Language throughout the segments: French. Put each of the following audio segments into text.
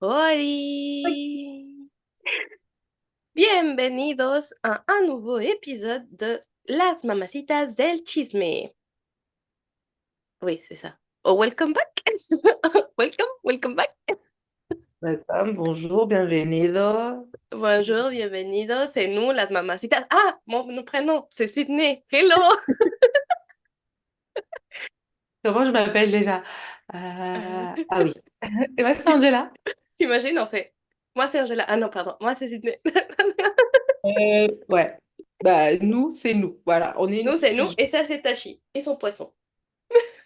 Oli. Bienvenidos a un nuevo épisode de Las Mamacitas del Chisme. Oui, c'est ça. Oh, welcome back. Welcome back. Welcome, bonjour, bienvenido. Bonjour, bienvenidos. C'est nous, las mamacitas. Ah, mon prénom, c'est Sydney. Hello. Comment je m'appelle déjà? Ah oui. Et moi, c'est Angela. T'imagines, on fait. Moi, c'est Angela. Ah non, pardon. Moi, c'est Sydney. Ouais. Bah, nous, c'est nous. Voilà, on est une Nous, c'est nous. fusion. Et ça, c'est Tachi. Et son poisson.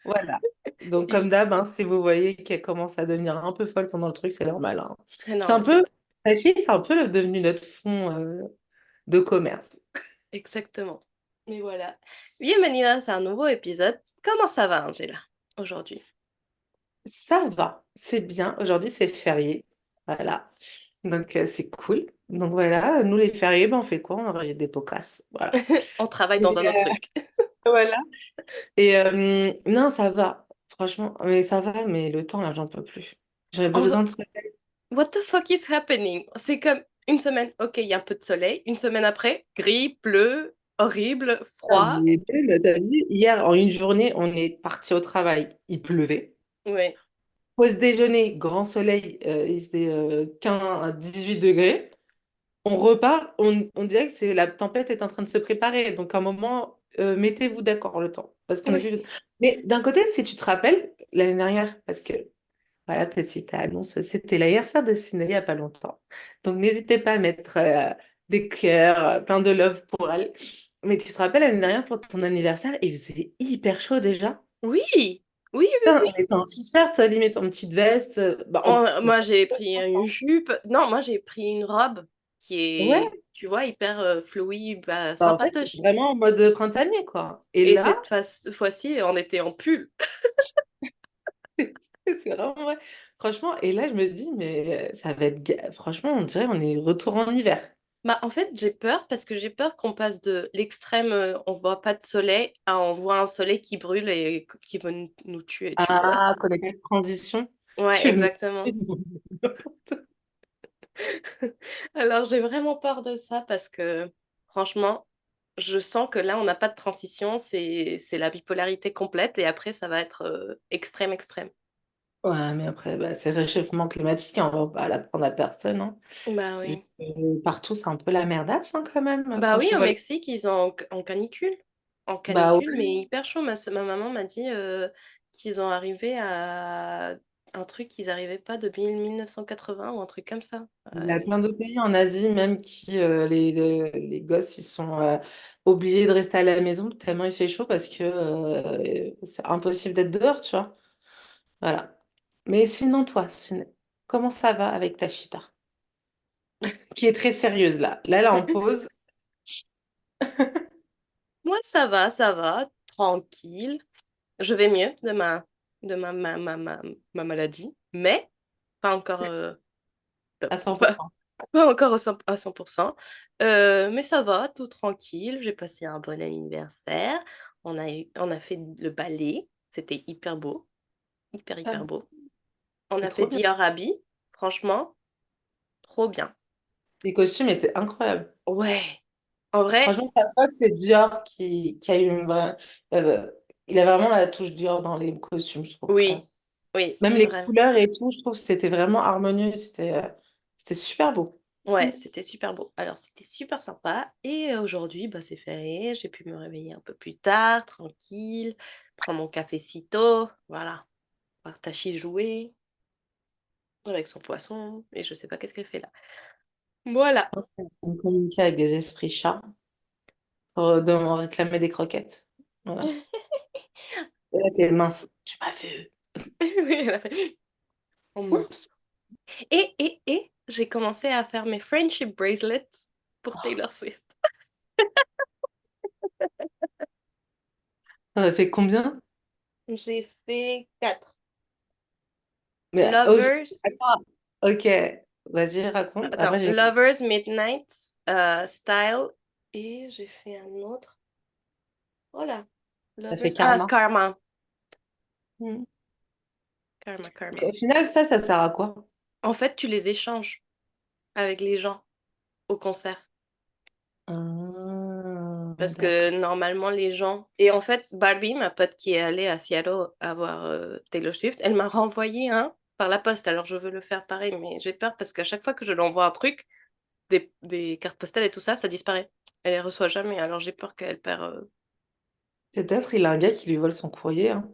Voilà. Donc, comme d'hab, hein, si vous voyez qu'elle commence à devenir un peu folle pendant le truc, c'est normal, hein. C'est Non, un mais c'est peu, pas. sachez, c'est un peu devenu notre fond de commerce. Exactement. Mais voilà. Bienvenidos à un nouveau épisode. Comment ça va, Angela, aujourd'hui? Ça va, c'est bien. Aujourd'hui, c'est férié. Voilà. Donc, c'est cool. Donc, voilà, nous, les fériés, ben, on fait quoi? On enregistre des podcasts. Voilà. On travaille dans Et, un autre truc. voilà. Et non, ça va. Franchement, mais ça va, mais le temps, là, j'en peux plus. J'aurais En- besoin de ça. What the fuck is happening? C'est comme une semaine, ok, il y a un peu de soleil. Une semaine après, gris, bleu, horrible, Ah, froid. mais t'as vu, hier, en une journée, on est parti au travail. Il pleuvait. Ouais. Pause déjeuner, grand soleil, il faisait 15 à 18 degrés. On repart, on dirait que la tempête est en train de se préparer. Donc, à un moment, mettez-vous d'accord le temps. Parce qu'on a Oui. vu. Mais d'un côté, si tu te rappelles, l'année dernière, parce que voilà, petite annonce, c'était l'anniversaire de Ciné il n'y a pas longtemps. Donc n'hésitez pas à mettre des cœurs, plein de love pour elle. Mais tu te rappelles, l'année dernière, pour ton anniversaire, il faisait hyper chaud déjà. Oui. Oui, oui, Putain, oui. on était en t-shirt, limite en petite veste. Bah, Moi, j'ai pris une jupe. Non, moi, j'ai pris une robe qui est, ouais, tu vois, hyper fluide, bah, bah, en fait, sympatoche. vraiment en mode printanier, quoi. Et Et là, cette fois-ci, on était en pull. c'est vraiment vrai. Franchement, et là, je me dis, mais ça va être. Franchement, on dirait on est retour en hiver. Bah, en fait, j'ai peur parce que j'ai peur qu'on passe de l'extrême on voit pas de soleil à on voit un soleil qui brûle et qui va nous tuer, tu vois. Ah, qu'on n'est pas de transition. Ouais, Que nous- exactement. Alors, j'ai vraiment peur de ça parce que franchement, je sens que là, on n'a pas de transition, c'est la bipolarité complète et après, ça va être extrême, extrême. Ouais, mais après, bah, c'est le réchauffement climatique, hein, on va pas l'apprendre à personne, hein. Bah oui. Partout, c'est un peu la merdasse, hein, quand même, Bah quand oui, tu au vois. Mexique, ils ont en canicule. En Bah canicule, mais ouais, hyper chaud. Ma maman m'a dit qu'ils ont arrivé à un truc qu'ils n'arrivaient pas depuis 1980 ou un truc comme ça. il y a plein d'autres pays en Asie, même qui, les gosses, ils sont obligés de rester à la maison tellement il fait chaud parce que c'est impossible d'être dehors, tu vois. Voilà. Mais sinon, toi, comment ça va avec ta chita? Qui est très sérieuse, là. Là, elle est en pause. Moi, ça va, tranquille. Je vais mieux de ma maladie, mais pas encore, À cent pour pas, cent. pas encore à 100%. Mais ça va, tout tranquille. J'ai passé un bon anniversaire. On a fait le ballet. C'était hyper beau. Hyper, hyper Ah, beau. On c'est a fait trop bien. Dior Habit. Franchement, trop bien. Les costumes étaient incroyables. Ouais. En vrai, Franchement, ça se voit que c'est Dior qui a eu il a vraiment la touche Dior dans les costumes, je trouve, quand même. oui. Oui, Même les vraiment. couleurs et tout, je trouve que c'était vraiment harmonieux. C'était super beau. Ouais, c'était super beau. Alors, c'était super sympa. Et aujourd'hui, bah, c'est férié. J'ai pu me réveiller un peu plus tard, tranquille, prendre mon cafecito. Voilà. Voir Tachi jouer avec son poisson. Et je sais pas qu'est-ce qu'elle fait là. Voilà. Je pense qu'on communiquait avec des esprits chats pour réclamer des croquettes. Voilà. Et là, t'es mince. Tu m'as vu. Oui, elle a fait, oh mince. Et j'ai commencé à faire mes friendship bracelets pour Taylor Swift. On a fait combien? J'ai fait 4. Mais Lovers, attends, ok, vas-y, raconte. attends, Après, j'ai Lovers Midnight Style. Et j'ai fait un autre. Voilà. t'as fait Lovers. Ah, karma. Karma. Hmm. Karma, Mais Karma. au final, ça sert à quoi? En fait, tu les échanges avec les gens au concert. Ah, Parce que d'accord. normalement, les gens. Et en fait, Barbie, ma pote qui est allée à Seattle voir Taylor Swift, elle m'a renvoyé un par la poste. Alors, je veux le faire pareil, mais j'ai peur parce qu'à chaque fois que je lui envoie un truc, des cartes postales et tout ça, ça disparaît. Elle les reçoit jamais. Alors, j'ai peur qu'elle perd. Peut-être il a un gars qui lui vole son courrier, hein.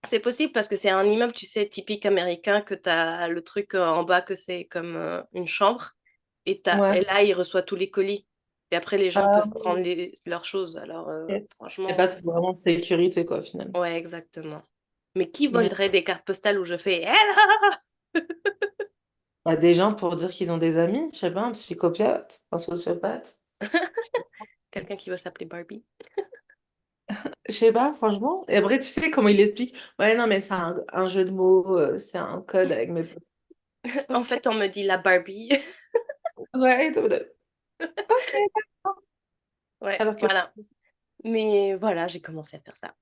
C'est possible parce que c'est un immeuble, tu sais, typique américain, que tu as le truc en bas, que c'est comme une chambre. Et Ouais. là, il reçoit tous les colis. Et après, les gens Ah peuvent prendre oui. leurs choses. Alors, Ok. Et franchement. pas vraiment de sécurité, quoi, finalement. Ouais, exactement. Mais qui Mm. volerait des cartes postales où je fais Hello. Bah, des gens pour dire qu'ils ont des amis, je sais pas, un psychopathe, un sociopathe. Quelqu'un qui veut s'appeler Barbie. Je sais pas, franchement. Et après, tu sais comment il explique? Ouais, non, mais c'est un jeu de mots, c'est un code avec mes potes. En Ok. fait, on me dit la Barbie. Ouais, et tout ok, d'accord. Ouais, Alors que. voilà. Mais voilà, j'ai commencé à faire ça.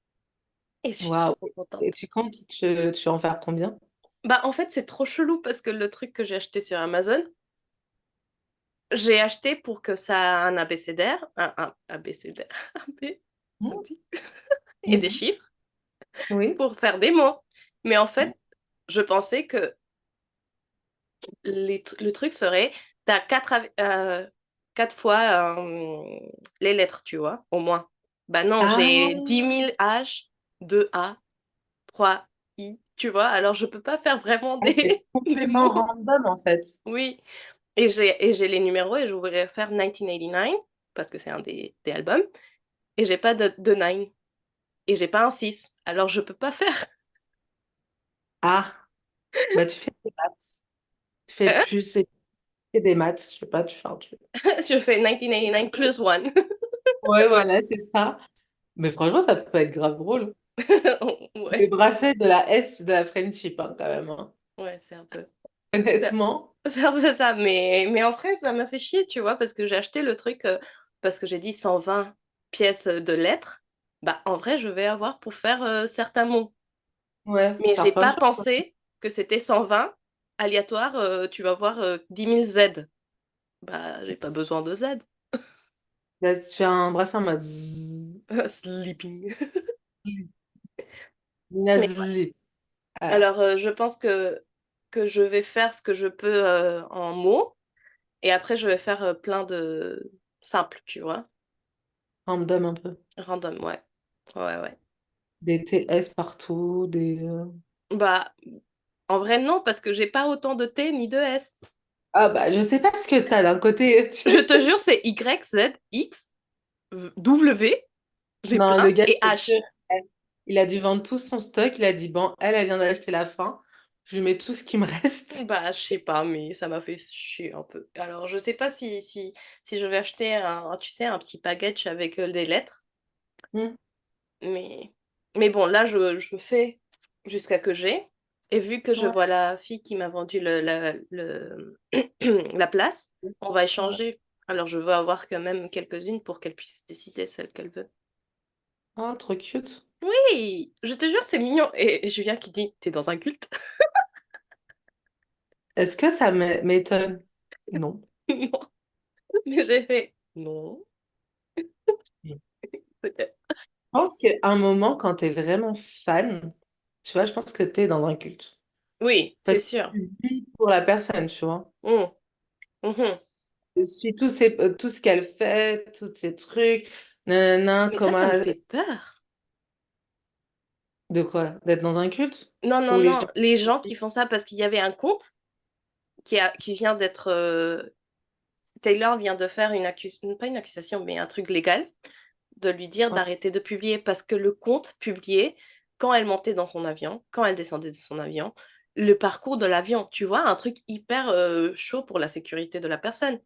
Et je suis Waouh. trop Et contente. tu comptes, tu vas en faire combien? Bah, en fait, c'est trop chelou parce que le truc que j'ai acheté sur Amazon, j'ai acheté pour que ça ait un abécédaire, un abécédaire, un B, ça se Mhm. dit, et des Mhm. chiffres Oui. pour faire des mots. Mais en fait, je pensais que le truc serait, t'as quatre fois les lettres, tu vois, au moins. Bah non, Ah, j'ai 10 000 H, 2 A, 3 I, tu vois, alors je peux pas faire vraiment c'est des complètement mots. random en fait. Oui, et j'ai les numéros et je voulais faire 1989 parce que c'est un des albums, et j'ai pas de 9, et j'ai pas un 6 alors je peux pas faire. Ah, bah tu fais des maths. Tu fais Hein. plus et fais des maths. Je sais pas, tu fais un truc. Je fais 1989 plus 1. Ouais, voilà, c'est ça. Mais franchement, ça peut être grave drôle. Ouais, Les bracelets de la S de la friendship, hein, quand même, hein. ouais, c'est un peu. C'est Honnêtement. c'est un peu ça, mais en vrai, ça m'a fait chier, tu vois, parce que j'ai acheté le truc, parce que j'ai dit 120 pièces de lettres. Bah, en vrai, je vais avoir pour faire certains mots. Ouais, Mais j'ai faire plein de pas choses, quoi. pensé que c'était 120 aléatoire, tu vas voir 10 000 Z. Bah, j'ai pas besoin de Z. Là, tu fais un bracelet en mode zzz. Sleeping. Nina Mais ouais. Zip. Ah, Alors, je pense que je vais faire ce que je peux en mots, et après, je vais faire plein de simples, tu vois. random un peu. Random, ouais. Ouais, ouais. Des TS partout, des. Bah, en vrai, non, parce que j'ai pas autant de T ni de S. Ah bah, je sais pas ce que t'as d'un côté. Je te jure, c'est Y, Z, X, W, j'ai Non, plein, le gars, et je te jure, H. il a dû vendre tout son stock. Il a dit, bon, elle vient d'acheter la fin. Je lui mets tout ce qui me reste. Bah, je sais pas, mais ça m'a fait chier un peu. Alors, je sais pas si je vais acheter tu sais, un petit package avec des lettres, Hmm. mais, mais bon, là, je fais jusqu'à que j'ai. Et vu que je Ouais. vois la fille qui m'a vendu la place, on va Ouais. échanger. Alors, je veux avoir quand même quelques-unes pour qu'elle puisse décider celle qu'elle veut. Oh, trop cute. Oui, je te jure, c'est mignon. Et Julien qui dit, t'es dans un culte? Est-ce que ça m'étonne? Non. Non. Mais j'ai fait, non, Je peut-être. pense qu'à un moment, quand t'es vraiment fan, tu vois, je pense que t'es dans un culte. Oui, c'est Parce que sûr. tu vis pour la personne, tu vois. Mm, mhm. Je suis tout ce qu'elle fait, tous ces trucs. Nanana, Mais ça me fait peur. de quoi? D'être dans un culte? Non, non, Ou les gens. non, les gens qui font ça parce qu'il y avait un compte qui vient d'être... Taylor vient de faire pas une accusation, mais un truc légal, de lui dire Ouais, d'arrêter de publier parce que le compte publiait quand elle montait dans son avion, quand elle descendait de son avion, le parcours de l'avion. Tu vois, un truc hyper chaud pour la sécurité de la personne.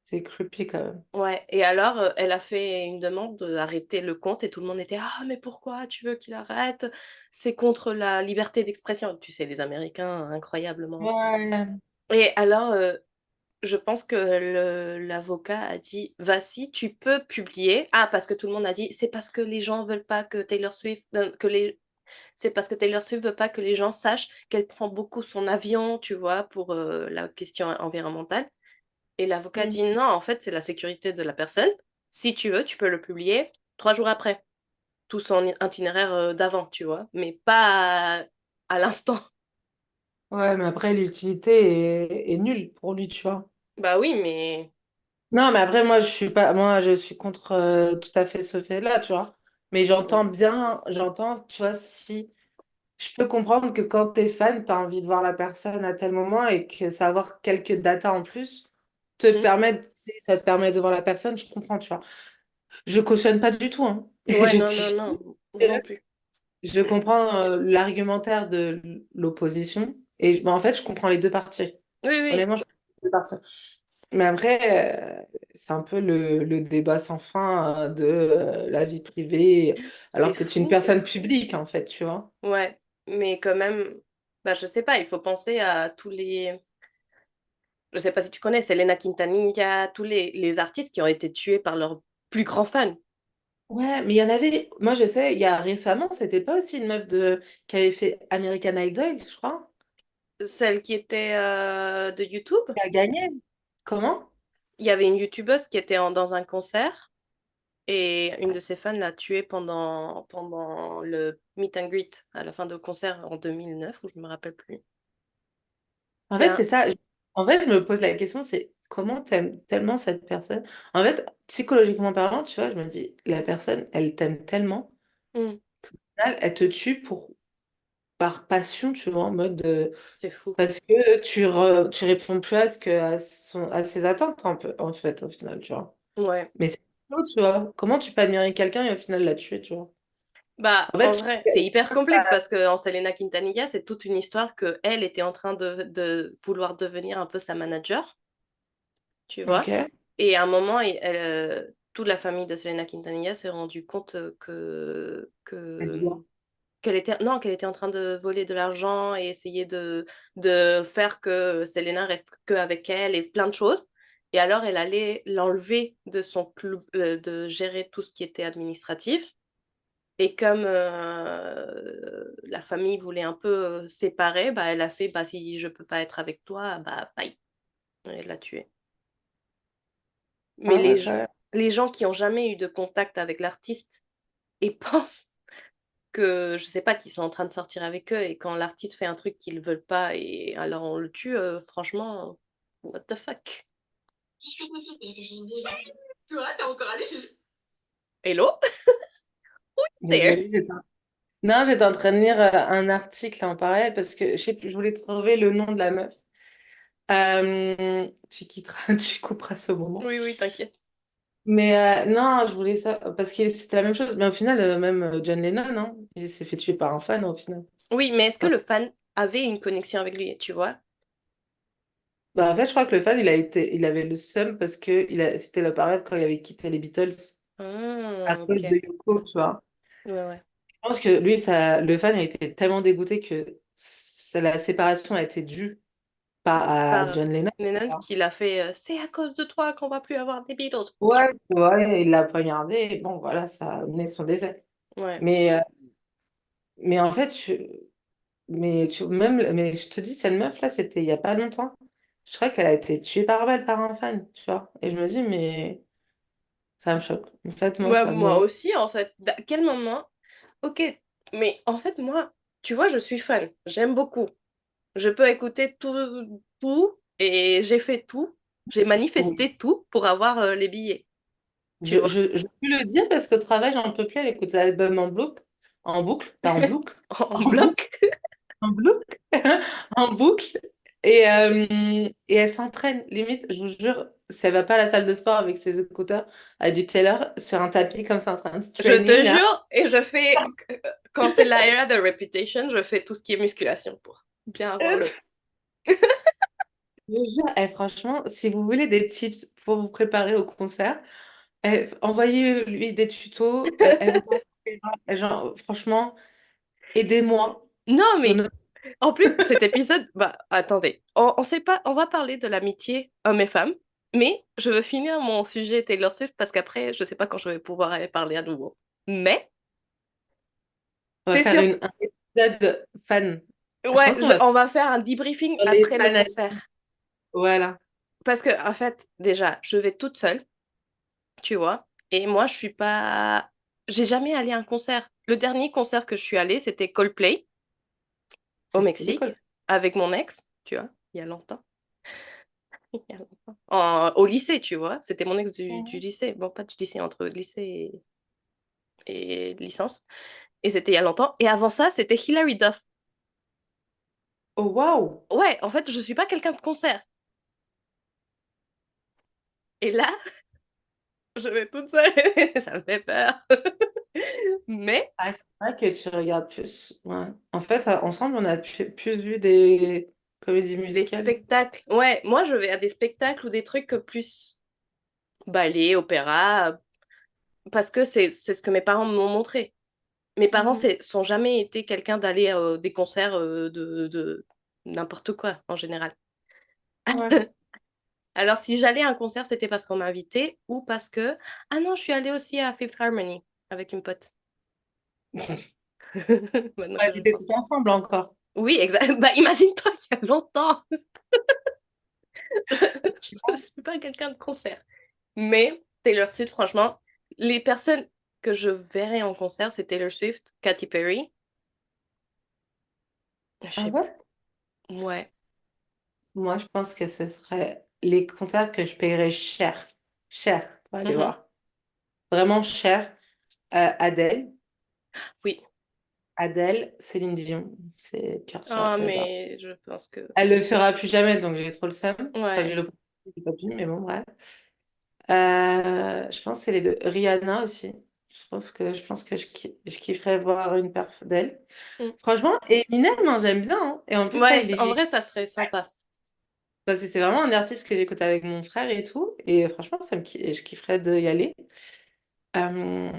c'est creepy quand même. Ouais, et alors elle a fait une demande d'arrêter le compte et tout le monde était ah mais pourquoi tu veux qu'il arrête? C'est contre la liberté d'expression. Tu sais, les Américains, incroyablement. Ouais. Et alors je pense que l'avocat a dit vas-y, tu peux publier. Ah, parce que tout le monde a dit c'est parce que les gens veulent pas que Taylor Swift, C'est parce que Taylor Swift veut pas que les gens sachent qu'elle prend beaucoup son avion, tu vois, pour la question environnementale. Et l'avocat Mm. dit non, en fait, c'est la sécurité de la personne. Si tu veux, tu peux le publier 3 jours après, tout son itinéraire d'avant, tu vois, mais pas à l'instant. Ouais, mais après, l'utilité est nulle pour lui, tu vois. Bah oui, mais Non, mais après, moi, je suis contre tout à fait ce fait-là, tu vois. Mais j'entends bien, tu vois, si je peux comprendre que quand t'es fan, t'as envie de voir la personne à tel moment et que savoir quelques datas en plus Mm. ça te permet de voir la personne, je comprends, tu vois. Je cautionne pas du tout, hein. Ouais, Je non, non, dis non, moi non plus. Je comprends l'argumentaire de l'opposition et en fait, je comprends les deux parties. Oui, oui, Honnêtement, je comprends les deux parties. Mais après, c'est un peu le débat sans fin de la vie privée, alors c'est que tu es une fou. personne publique, en fait, tu vois. Ouais, mais quand même, bah je sais pas, il faut penser à tous les... Je sais pas si tu connais, Selena Quintanilla, tous les artistes qui ont été tués par leurs plus grands fans. Ouais, mais il y en avait, moi je sais, il y a récemment, c'était pas aussi une meuf qui avait fait American Idol, je crois, Celle qui était de YouTube, qui a gagné. Comment? il y avait une YouTubeuse qui était dans un concert et une de ses fans l'a tuée pendant le meet and greet à la fin du concert en 2009, ou je me rappelle plus. En C'est fait, un... c'est ça. En fait, je me pose la question, c'est comment t'aimes tellement cette personne? En fait, psychologiquement parlant, tu vois, je me dis, la personne, elle t'aime tellement, Hmm, au final, elle te tue par passion, tu vois, en mode, c'est fou. parce que tu réponds plus à ses attentes, un peu, en fait, au final, tu vois. Ouais. Mais c'est faux, tu vois. Comment tu peux admirer quelqu'un et au final la tuer, tu vois? Bah, En en fait, vrai, c'est hyper complexe parce que en Selena Quintanilla, c'est toute une histoire que elle était en train de vouloir devenir un peu sa manager, tu vois. ok. Et à un moment, toute la famille de Selena Quintanilla s'est rendu compte C'est bizarre. qu'elle était en train de voler de l'argent et essayer de faire que Selena reste que avec elle et plein de choses. Et alors, elle allait l'enlever de son club, de gérer tout ce qui était administratif. Et comme la famille voulait un peu séparer, bah, elle a fait, bah, si je peux pas être avec toi, bah, bye. Elle l'a tué. Mais Ah ouais, quand même. les gens qui ont jamais eu de contact avec l'artiste et pensent que, je sais pas, qu'ils sont en train de sortir avec eux et quand l'artiste fait un truc qu'ils veulent pas et alors on le tue, franchement, what the fuck? Hello? There. Désolée, non, j'étais en train de lire un article en parallèle parce que je sais plus, je voulais trouver le nom de la meuf. Tu quitteras, tu couperas ce moment. Oui, oui, t'inquiète. Mais non, je voulais ça parce que c'était la même chose. Mais au final, même John Lennon, hein, il s'est fait tuer par un fan au final. Oui, mais est-ce que Enfin, le fan avait une connexion avec lui, tu vois? bah, en fait, je crois que le fan, il avait le seum parce que c'était la période quand il avait quitté les Beatles à Ah, cause de ok. Yoko, tu vois. Ouais, ouais. Je pense que lui, le fan a été tellement dégoûté que la séparation a été due pas à Par John Lennon. Lennon qui l'a fait c'est à cause de toi qu'on va plus avoir des Beatles. Ouais, ouais, il l'a poignardé, et bon, voilà, ça a amené son décès. Ouais. Mais, mais en fait, mais je te dis, cette meuf-là, c'était il y a pas longtemps. Je crois qu'elle a été tuée par balle par un fan, tu vois. Et je me dis, mais ça me choque. En fait, moi, Ouais, ça moi me... aussi, en fait. À quel moment? Ok, mais en fait, moi, tu vois, je suis fan. J'aime beaucoup. Je peux écouter tout, tout, et j'ai fait tout. J'ai Oui. manifesté tout pour avoir les billets. Tu vois, Je peux le dire parce qu'au travail, j'en peux plus. Elle écoute l'album en boucle, pas en boucle, en en boucle. bloc. En boucle, en boucle. Et elle s'entraîne. Limite, je vous jure, si elle va pas à la salle de sport avec ses écouteurs, à du Taylor sur un tapis comme ça en train de se Je te training, là. jure, et je fais, quand c'est la era de Reputation, je fais tout ce qui est musculation pour bien avoir le... Je vous jure, franchement, si vous voulez des tips pour vous préparer au concert, envoyez-lui des tutos. Elle vous envoie, genre, franchement, aidez-moi. Non, mais Honnêtement, en plus, cet épisode, bah attendez, on sait pas, on va parler de l'amitié homme et femme, mais je veux finir mon sujet Taylor Swift parce qu'après, je sais pas quand je vais pouvoir aller parler à nouveau. Mais On va C'est faire sûr. un épisode fan. Je Ouais, pense qu'on va faire on va faire un debriefing sur les après le fans concert. actifs. Voilà. Parce que, en fait, déjà, je vais toute seule, tu vois. Et moi, je suis pas. J'ai jamais allé à un concert. Le dernier concert que je suis allée, c'était Coldplay au C'est stylé, quoi. Mexique avec mon ex, tu vois, il y a longtemps. Il y a longtemps. Au lycée, tu vois. C'était mon ex du Mhm. lycée. Bon, pas du lycée, entre lycée et licence. Et c'était il y a longtemps. Et avant ça, c'était Hilary Duff. Oh, waouh! Ouais, en fait, je suis pas quelqu'un de concert. Et là, je vais toute seule. Ça me fait peur. Mais Ah, c'est vrai que tu regardes plus. Ouais. En fait, ensemble, on a plus vu des comédies des musicales. spectacles. Ouais, moi, je vais à des spectacles ou des trucs plus ballet, opéra, parce que c'est ce que mes parents m'ont montré. Mes parents Mhm. sont jamais été quelqu'un d'aller à des concerts de n'importe quoi, en général. Ouais. Alors, si j'allais à un concert, c'était parce qu'on m'invitait ou parce que... Ah non, je suis allée aussi à Fifth Harmony avec une pote. Bonne Ouais, ils étaient référence. tous ensemble encore. Oui, exact. Bah, imagine-toi, il y a longtemps. Je ne suis pas quelqu'un de concert. Mais Taylor Swift, franchement, les personnes que je verrais en concert, c'est Taylor Swift, Katy Perry. Je Ah sais... ouais? Ouais. Moi, je pense que ce serait les concerts que je paierais cher. Cher pour aller Mhm. voir. Vraiment cher. Adèle. Oui. Adèle, Céline Dion. C'est cœur sur la Ah, j'adore. mais je pense que... Elle le fera plus jamais, donc j'ai trop le seum. Enfin, j'ai Ouais. l'opportunité, j'ai pas pu, mais bon, bref. Je pense que c'est les deux. Rihanna aussi. Je pense que je kifferais voir une perf d'elle. Mm. Franchement, Eminem, hein, j'aime bien, hein. Et en plus, là, Ouais, il est en vieilli. vrai, ça serait sympa. Parce que c'est vraiment un artiste que j'écoute avec mon frère et tout. Et franchement, je kifferais d'y aller. Euh,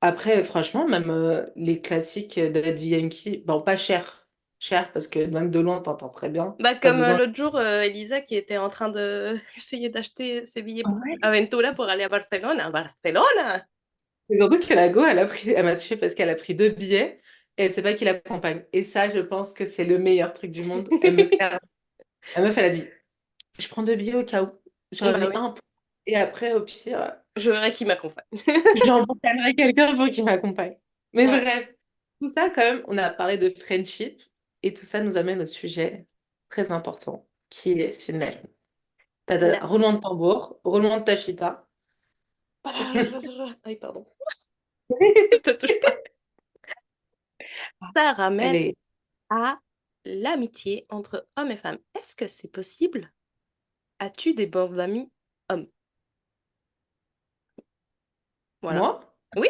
Après, franchement, même les classiques d'Addy Yankee, bon, pas cher. Cher, parce que même de loin, t'entends très bien. Bah, Pas comme besoin. l'autre jour, Elisa qui était en train de essayer d'acheter ses billets pour Ouais. Aventura pour aller à Barcelone. À Barcelone! Et surtout que la go, elle m'a tuée parce qu'elle a pris 2 billets et elle sait pas qui l'accompagne. Et ça, je pense que c'est le meilleur truc du monde. La meuf, elle a dit, je prends 2 billets au cas où. J'aurais Bah mis oui, un et après, au pire, je verrai qui m'accompagne. j'embaucherai quelqu'un pour qu'il m'accompagne. Mais Ouais. bref, tout ça, quand même, on a parlé de friendship et tout ça nous amène au sujet très important qui est cinéma. Tada, La... roulement de tambour, roulement de tachita. Aïe, pardon. Ne te touche pas. Ça Elle ramène est, à l'amitié entre hommes et femmes. Est-ce que c'est possible? As-tu des bons amis hommes? Voilà. moi? Oui,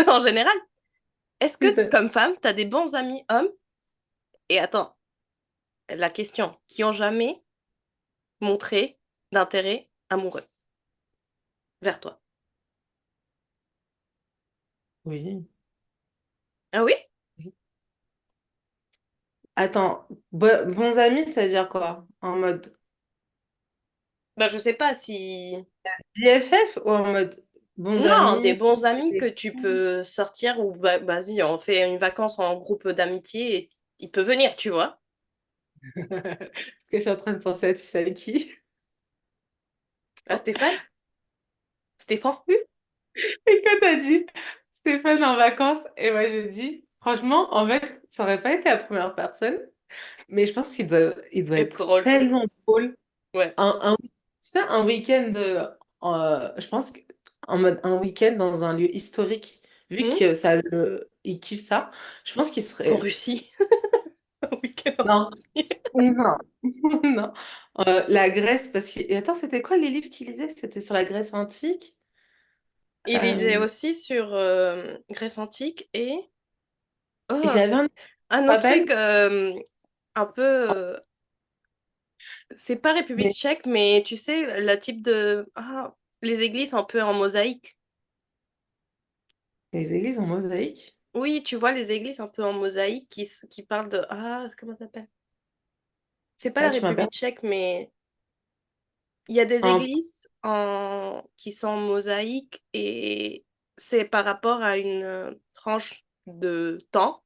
en général. Est-ce que, comme femme, tu as des bons amis hommes? Et attends, la question, qui ont jamais montré d'intérêt amoureux vers toi? Oui. Ah oui? Attends, bons amis, ça veut dire quoi? En mode Bah, je sais pas si... BFF ou en mode bons Non, des amis? bons amis que tu peux sortir ou vas-y, on fait une vacance en groupe d'amitié et il peut venir, tu vois. Parce que je suis en train de penser à tu sais qui? Ah, Stéphane? Stéphane? Et quand t'as dit Stéphane en vacances, et moi je dis, franchement, en fait, ça aurait pas été la première personne, mais je pense qu'il doit C'est être drôle. tellement drôle. Ouais. Tu sais, un week-end, je pense en mode un week-end dans un lieu historique, vu Hmm. que il kiffe ça, je pense qu'il En serait. Russie. Un week-end en Non, Russie. non, non. La Grèce, parce que. Et attends, c'était quoi les livres qu'il lisait? C'était sur la Grèce antique. Il lisait Euh, aussi sur Grèce antique et Il y oh, avait un, un autre rappelle, truc un peu c'est pas République mais tchèque mais tu sais la type de les églises un peu en mosaïque. les églises en mosaïque. Oui, tu vois les églises un peu en mosaïque qui parlent de comment ça s'appelle? C'est pas Là, la tu m'appelles. République tchèque mais il y a des En... églises qui sont en mosaïque et c'est par rapport à une tranche. de temps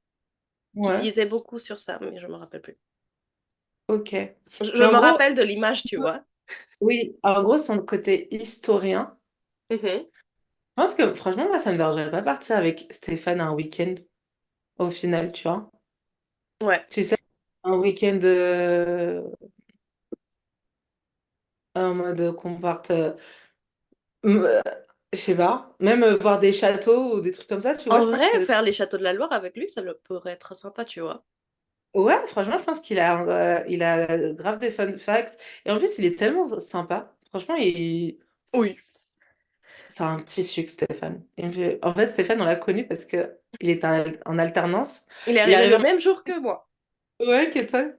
qui Ouais, disait beaucoup sur ça, mais je me rappelle plus. ok. Je Mais en me gros, rappelle de l'image, tu vois. oui, en gros, son côté historien, Mhm. je pense que franchement, moi, ça me dérangerait pas partir avec Stéphane un week-end, au final, tu vois. Ouais. Tu sais, un week-end en mode qu'on parte, euh, je sais pas, même voir des châteaux ou des trucs comme ça, tu vois, En je pense vrai, que, faire les châteaux de la Loire avec lui, pourrait être sympa, tu vois. ouais, franchement, je pense il a grave des fun facts. Et en plus, il est tellement sympa. Franchement, Oui. c'est un petit sucre, Stéphane. En fait, Stéphane, on l'a connu parce que il était en alternance. Il est Il est arrivé arrivé le même jour que moi. Ouais, quel fun.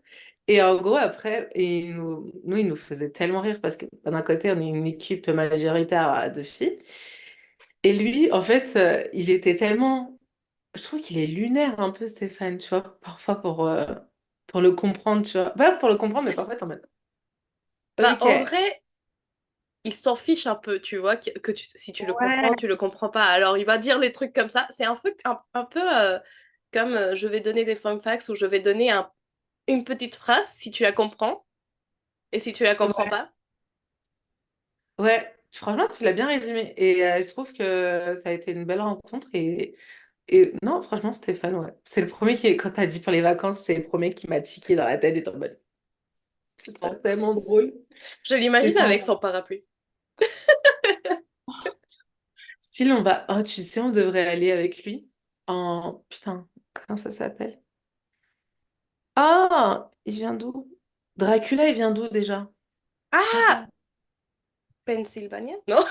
Et en gros, après, il nous faisait tellement rire parce que d'un côté, on est une équipe majoritaire de filles. Et lui, en fait, il était tellement. Je trouve qu'il est lunaire un peu, Stéphane, tu vois, parfois pour le comprendre, tu vois. Pas pour le comprendre, mais parfois, t'es en mode. Bah, en Ok. vrai, il s'en fiche un peu, tu vois, si tu le comprends, Ouais. tu le comprends pas. Alors, il va dire les trucs comme ça. C'est un peu comme je vais donner des fun facts ou je vais donner une petite phrase si tu la comprends et si tu la comprends Ouais. pas. Ouais. Franchement, tu l'as bien résumé. Et je trouve que ça a été une belle rencontre. Et non, franchement, Stéphane, ouais. C'est le premier qui, quand t'as dit pour les vacances, c'est le premier qui m'a tiqué dans la tête. J'étais en mode, ce serait Bon. tellement drôle. Je l'imagine Stéphane. avec son parapluie. Style, on va. Oh, tu sais, on devrait aller avec lui en. Putain, comment ça s'appelle? Ah, il vient d'où? Dracula, il vient d'où déjà? Comment ça? Ah! Pennsylvania? Non?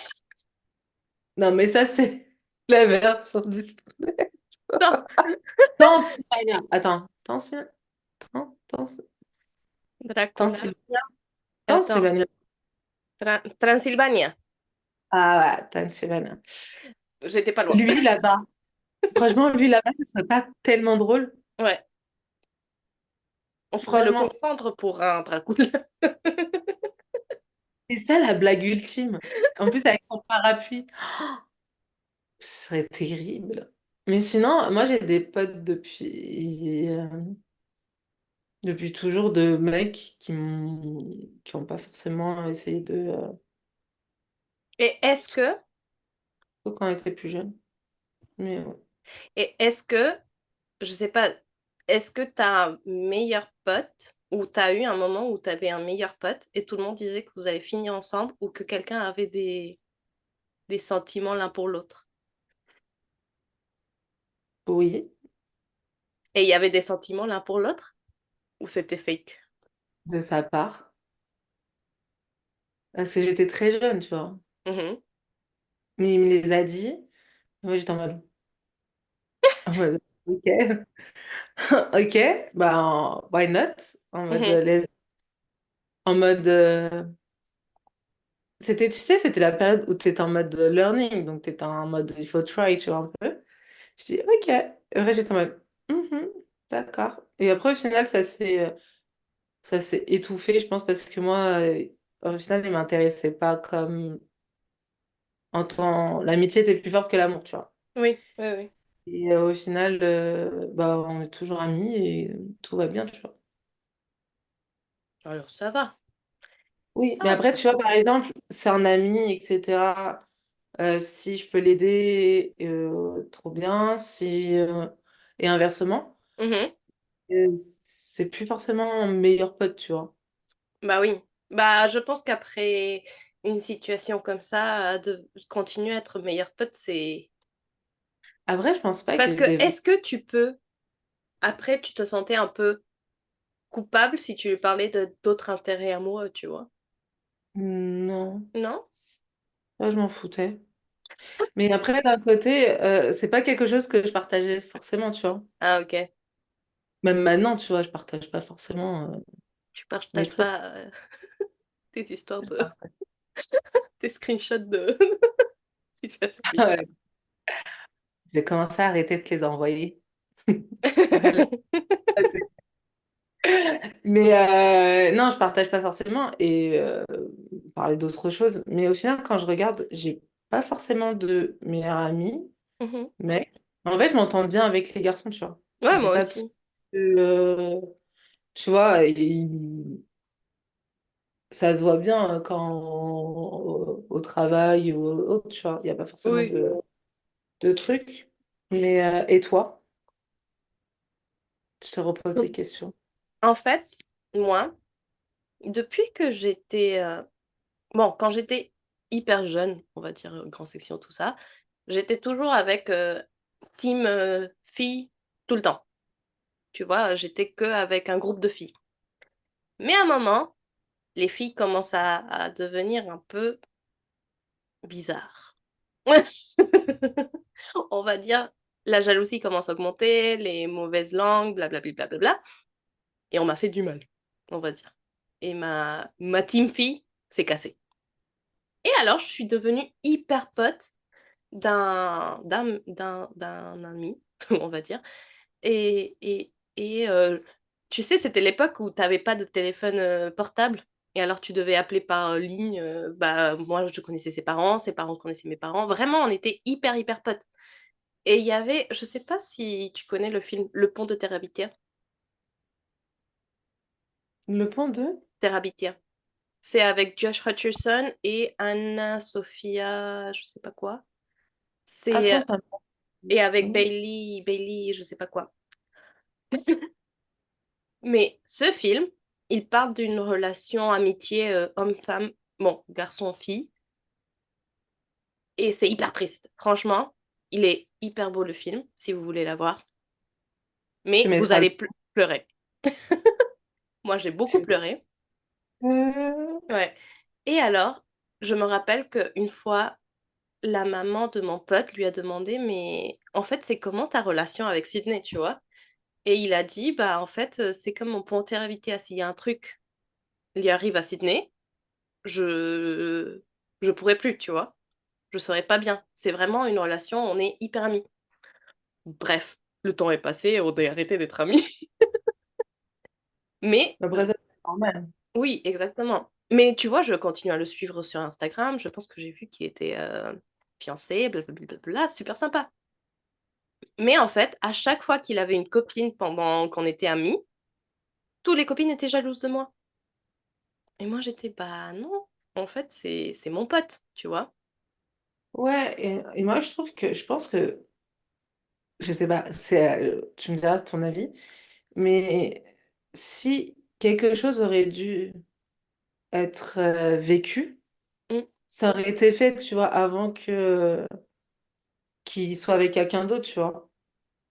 Non, mais ça, c'est la version Disney. Non. Transylvania. Attends. Dracula. Transylvania. Attends. Transylvania. Transylvania. Ah ouais, Transylvania. J'étais pas loin. Lui, là-bas. Franchement, lui, là-bas, ce serait pas tellement drôle. Ouais. On pourrait le Franchement, confondre pour un Dracula. c'est ça la blague ultime. En plus, avec son parapluie. Ce serait terrible. Mais sinon, moi, j'ai des potes depuis toujours de mecs qui ont pas forcément essayé Et est-ce que, sauf quand on était plus jeune. Mais ouais. et est-ce que, je sais pas, est-ce que t'as un meilleur pote ou t'as eu un moment où t'avais un meilleur pote et tout le monde disait que vous allez finir ensemble ou que quelqu'un avait des sentiments l'un pour l'autre? Oui, Et il y avait des sentiments l'un pour l'autre ou c'était fake? de sa part. Parce que j'étais très jeune, tu vois. Mhm, Mais il me les a dit. Et moi, j'étais en mode, ok. Ok, bah, why not? mhm. En mode, c'était, tu sais, c'était la période où tu étais en mode learning, donc tu étais en mode il faut try, tu vois, un peu. Je dis ok. Et après, j'étais en mode mhm, d'accord. Et après, au final, ça s'est étouffé, je pense, parce que moi, au final, il m'intéressait pas comme en tant. L'amitié était plus forte que l'amour, tu vois. Oui, oui, oui. Et au final, bah, on est toujours amis et tout va bien, tu vois. Alors ça va. Oui, Ça mais après, va. tu vois, par exemple, c'est un ami, etc. Si je peux l'aider, trop bien. Si, et inversement, Mhm. c'est plus forcément un meilleur pote, tu vois. Bah oui. Bah je pense qu'après une situation comme ça, de continuer à être meilleur pote, c'est... Après, je pense pas Parce que je que devrais. est-ce que tu peux, après, tu te sentais un peu coupable si tu lui parlais de d'autres intérêts amoureux, tu vois? Non, Non? moi, je m'en foutais. Mais après, d'un côté, c'est pas quelque chose que je partageais forcément, tu vois. Ah ok. Même maintenant, tu vois, je partage pas forcément Tu mes partages trucs. pas tes histoires tes screenshots de situations bizarres. Ouais. J'ai commencé à arrêter de te les envoyer. Voilà. Mais non, je partage pas forcément et parler d'autres choses. Mais au final, quand je regarde, j'ai pas forcément de meilleur ami, Mhm. mec. En fait, je m'entends bien avec les garçons, tu vois. Ouais, J'ai moi pas de... aussi. tu vois, ça se voit bien quand au travail ou autre, tu vois. Il n'y a pas forcément Oui. de trucs. Mais, et toi? Je te repose Donc, des questions. en fait, moi, depuis que j'étais... bon, quand j'étais hyper jeune, on va dire grand section, tout ça, j'étais toujours avec team filles tout le temps. Tu vois, j'étais que avec un groupe de filles. Mais à un moment, les filles commencent à devenir un peu bizarres. On va dire, la jalousie commence à augmenter, les mauvaises langues, blablabla, blablabla. Et on m'a fait du mal, on va dire. Et ma team fille s'est cassée. Et alors, je suis devenue hyper pote d'un ami, on va dire. Et tu sais, c'était l'époque où tu n'avais pas de téléphone portable. Et alors, tu devais appeler par ligne. Bah, moi, je connaissais ses parents connaissaient mes parents. Vraiment, on était hyper, hyper potes. Et il y avait, je sais pas si tu connais le film Le Pont de Terabithia. Le point 2. Terabithia. C'est avec Josh Hutcherson et Anna Sophia, je sais pas quoi. C'est Attends, ça et avec me... Bailey, je sais pas quoi. Mais ce film, il parle d'une relation amitié homme-femme, bon, garçon-fille, et c'est hyper triste. Franchement, il est hyper beau le film, si vous voulez la voir, Tu mais vous mettras le... allez pleurer. Moi, j'ai beaucoup tu- pleuré. Euh, Ouais. Et alors, je me rappelle qu'une fois, la maman de mon pote lui a demandé, mais en fait, c'est comment ta relation avec Sydney, tu vois? Et il a dit, bah en fait, c'est comme mon pontier invité. S'il y a un truc, il arrive à Sydney, je je pourrais plus, tu vois. Je serais pas bien. C'est vraiment une relation, on est hyper amis. Bref, le temps est passé, on a arrêté d'être amis. Mais Après ça, c'est normal. oui, exactement. Mais tu vois, je continue à le suivre sur Instagram. Je pense que j'ai vu qu'il était fiancé, blablabla, super sympa. Mais en fait, à chaque fois qu'il avait une copine pendant qu'on était amis, toutes les copines étaient jalouses de moi. Et moi, j'étais, bah non, en fait, c'est mon pote, tu vois. Ouais, et moi, je pense que, je sais pas, c'est, tu me diras ton avis, mais si quelque chose aurait dû être vécu, Mm. ça aurait été fait, tu vois, avant que qu'il soit avec quelqu'un d'autre, tu vois.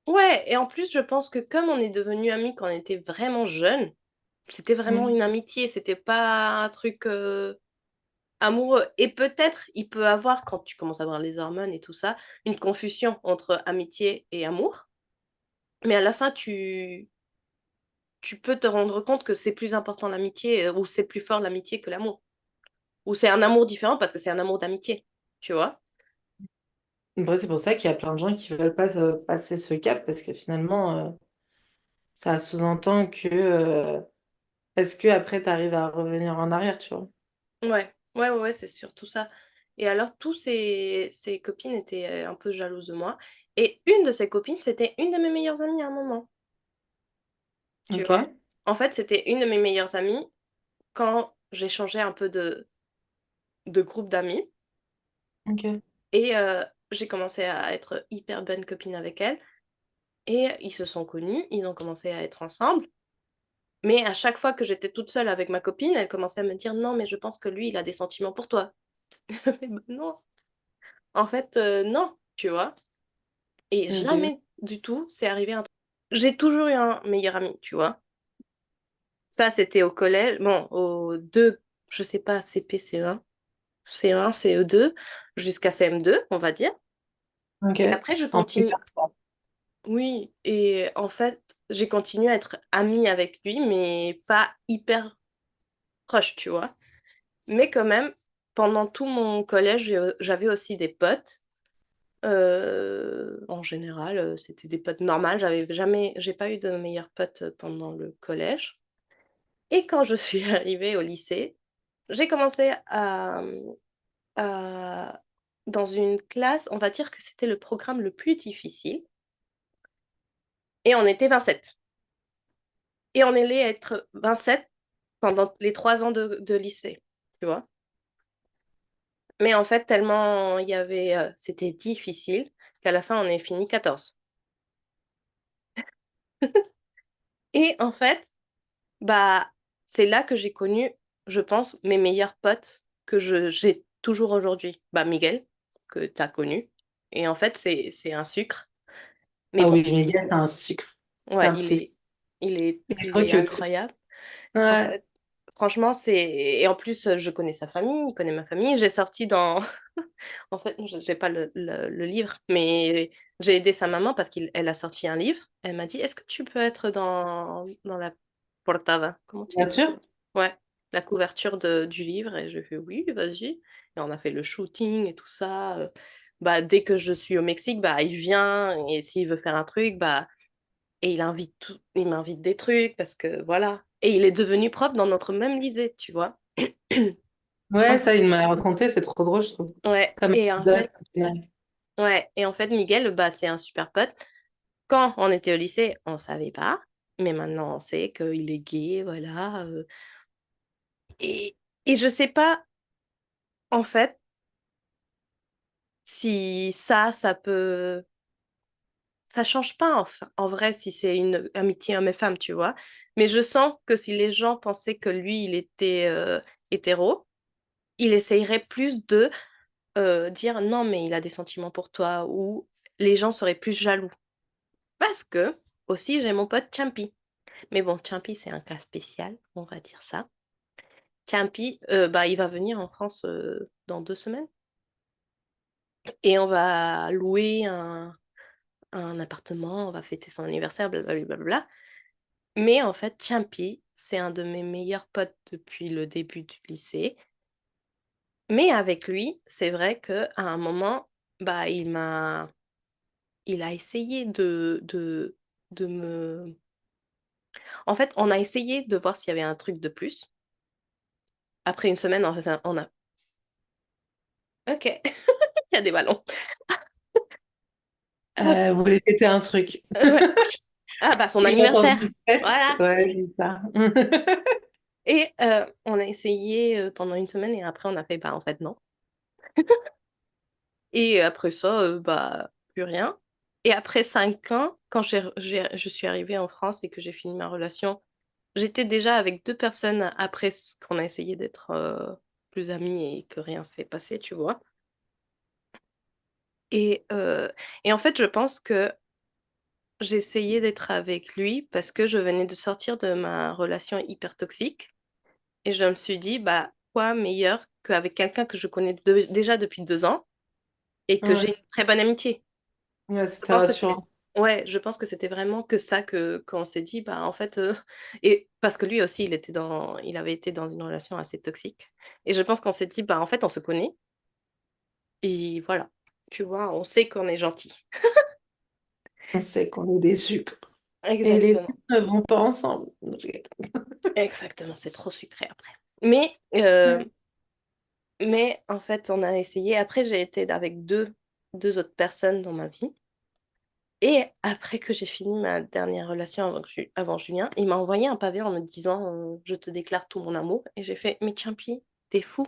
Ouais, et en plus, je pense que comme on est devenus amis quand on était vraiment jeunes, c'était vraiment Mm. une amitié, c'était pas un truc amoureux. Et peut-être il peut avoir, quand tu commences à avoir les hormones et tout ça, une confusion entre amitié et amour. Mais à la fin, tu peux te rendre compte que c'est plus important l'amitié, ou c'est plus fort l'amitié que l'amour. Ou c'est un amour différent parce que c'est un amour d'amitié, tu vois? Après, c'est pour ça qu'il y a plein de gens qui veulent pas passer ce cap, parce que finalement, ça sous-entend que est-ce que après tu arrives à revenir en arrière, tu vois. Ouais, c'est surtout ça. Et alors, tous ses copines étaient un peu jalouses de moi. Et une de ses copines, c'était une de mes meilleures amies à un moment, tu Ok, vois? En fait, c'était une de mes meilleures amies quand j'ai changé un peu de groupe d'amis. ok. Et j'ai commencé à être hyper bonne copine avec elle. Et ils se sont connus, ils ont commencé à être ensemble. Mais à chaque fois que j'étais toute seule avec ma copine, elle commençait à me dire, non, mais je pense que lui, il a des sentiments pour toi. Mais ben non, en fait, non, tu vois. Et Ok, jamais du tout, c'est arrivé un truc. J'ai toujours eu un meilleur ami, tu vois. Ça, c'était au collège, bon, au 2, je sais pas, CP, C1, C1, CE2, jusqu'à CM2, on va dire. ok. Et après, je En continue. primaire, quoi. Oui, et en fait, j'ai continué à être amie avec lui, mais pas hyper proche, tu vois. Mais quand même, pendant tout mon collège, j'avais aussi des potes. En général, c'était des potes normales. J'ai pas eu de meilleurs potes pendant le collège. Et quand je suis arrivée au lycée, j'ai commencé à- dans une classe, on va dire que c'était le programme le plus difficile. Et on était 27. Et on allait être 27 pendant les 3 ans de lycée, tu vois. Mais en fait, tellement il y avait, c'était difficile qu'à la fin, on est fini 14. Et en fait, bah, c'est là que j'ai connu, je pense, mes meilleurs potes que j'ai toujours aujourd'hui. Bah, Miguel, que tu as connu. Et en fait, c'est un sucre. Mais Ah bon, oui, Miguel, c'est un sucre. C'est ouais, un petit sucre. Il est il trop est cute. incroyable. En Ouais. fait, franchement, c'est... Et en plus, je connais sa famille, il connaît ma famille. J'ai sorti dans... En fait, je n'ai pas le livre, mais j'ai aidé sa maman parce qu'elle a sorti un livre. Elle m'a dit, est-ce que tu peux être dans la portada? Comment tu Bien dis? sûr. Ouais, la couverture du livre. Et je fais, oui, vas-y. Et on a fait le shooting et tout ça. Bah, dès que je suis au Mexique, bah, il vient. Et s'il veut faire un truc, bah, et il m'invite des trucs parce que voilà. Et il est devenu prof dans notre même lycée, tu vois. Ouais, En- ça, il m'a raconté, c'est trop drôle, je trouve. Ouais, Comme et en anecdote. fait, ouais, et en fait, Miguel, bah, c'est un super pote. Quand on était au lycée, on savait pas, mais maintenant on sait qu'il est gay, voilà. Et, et je sais pas, en fait, si ça peut, ça change pas en vrai si c'est une amitié homme et femme, tu vois. Mais je sens que si les gens pensaient que lui, il était hétéro, il essayerait plus de dire non, mais il a des sentiments pour toi, ou les gens seraient plus jaloux. Parce que, aussi, j'ai mon pote Champi. Mais bon, Champi, c'est un cas spécial, on va dire ça. Champi, bah, il va venir en France dans 2 semaines et on va louer un appartement, on va fêter son anniversaire, blablabla. Mais en fait, Champi, c'est un de mes meilleurs potes depuis le début du lycée. Mais avec lui, c'est vrai qu'à un moment, bah, il a essayé de me... En fait, on a essayé de voir s'il y avait un truc de plus. Après une semaine, en fait, on a... Ok, il y a des ballons. Vous voulez fêter un truc. Ouais. Ah bah son Il a anniversaire. entendu fête. Voilà. Ouais, c'est ça. Et on a essayé pendant une semaine et après on a fait bah en fait non. Et après ça, bah plus rien. Et après 5 ans, quand je suis arrivée en France et que j'ai fini ma relation, j'étais déjà avec 2 personnes après ce qu'on a essayé d'être plus amis et que rien s'est passé, tu vois. Et, euh, et en fait, je pense que j'essayais d'être avec lui parce que je venais de sortir de ma relation hyper toxique. Et je me suis dit, bah, quoi meilleur qu'avec quelqu'un que je connais déjà depuis 2 ans et que j'ai Ouais, une très bonne amitié. ouais, Je c'était pense que c'était, rassurant. ouais, je pense que c'était vraiment que ça qu'on s'est dit, bah, en fait, et parce que lui aussi, il avait été dans une relation assez toxique. Et je pense qu'on s'est dit, bah, en fait, on se connaît et voilà. Tu vois, on sait qu'on est gentil. On sait qu'on est des sucres. Et les sucres Exactement. ne vont pas ensemble. Exactement, c'est trop sucré après. Mais, en fait, on a essayé. Après, j'ai été avec deux autres personnes dans ma vie. Et après que j'ai fini ma dernière relation avant Julien, il m'a envoyé un pavé en me disant je te déclare tout mon amour. Et j'ai fait mais Champi, t'es fou.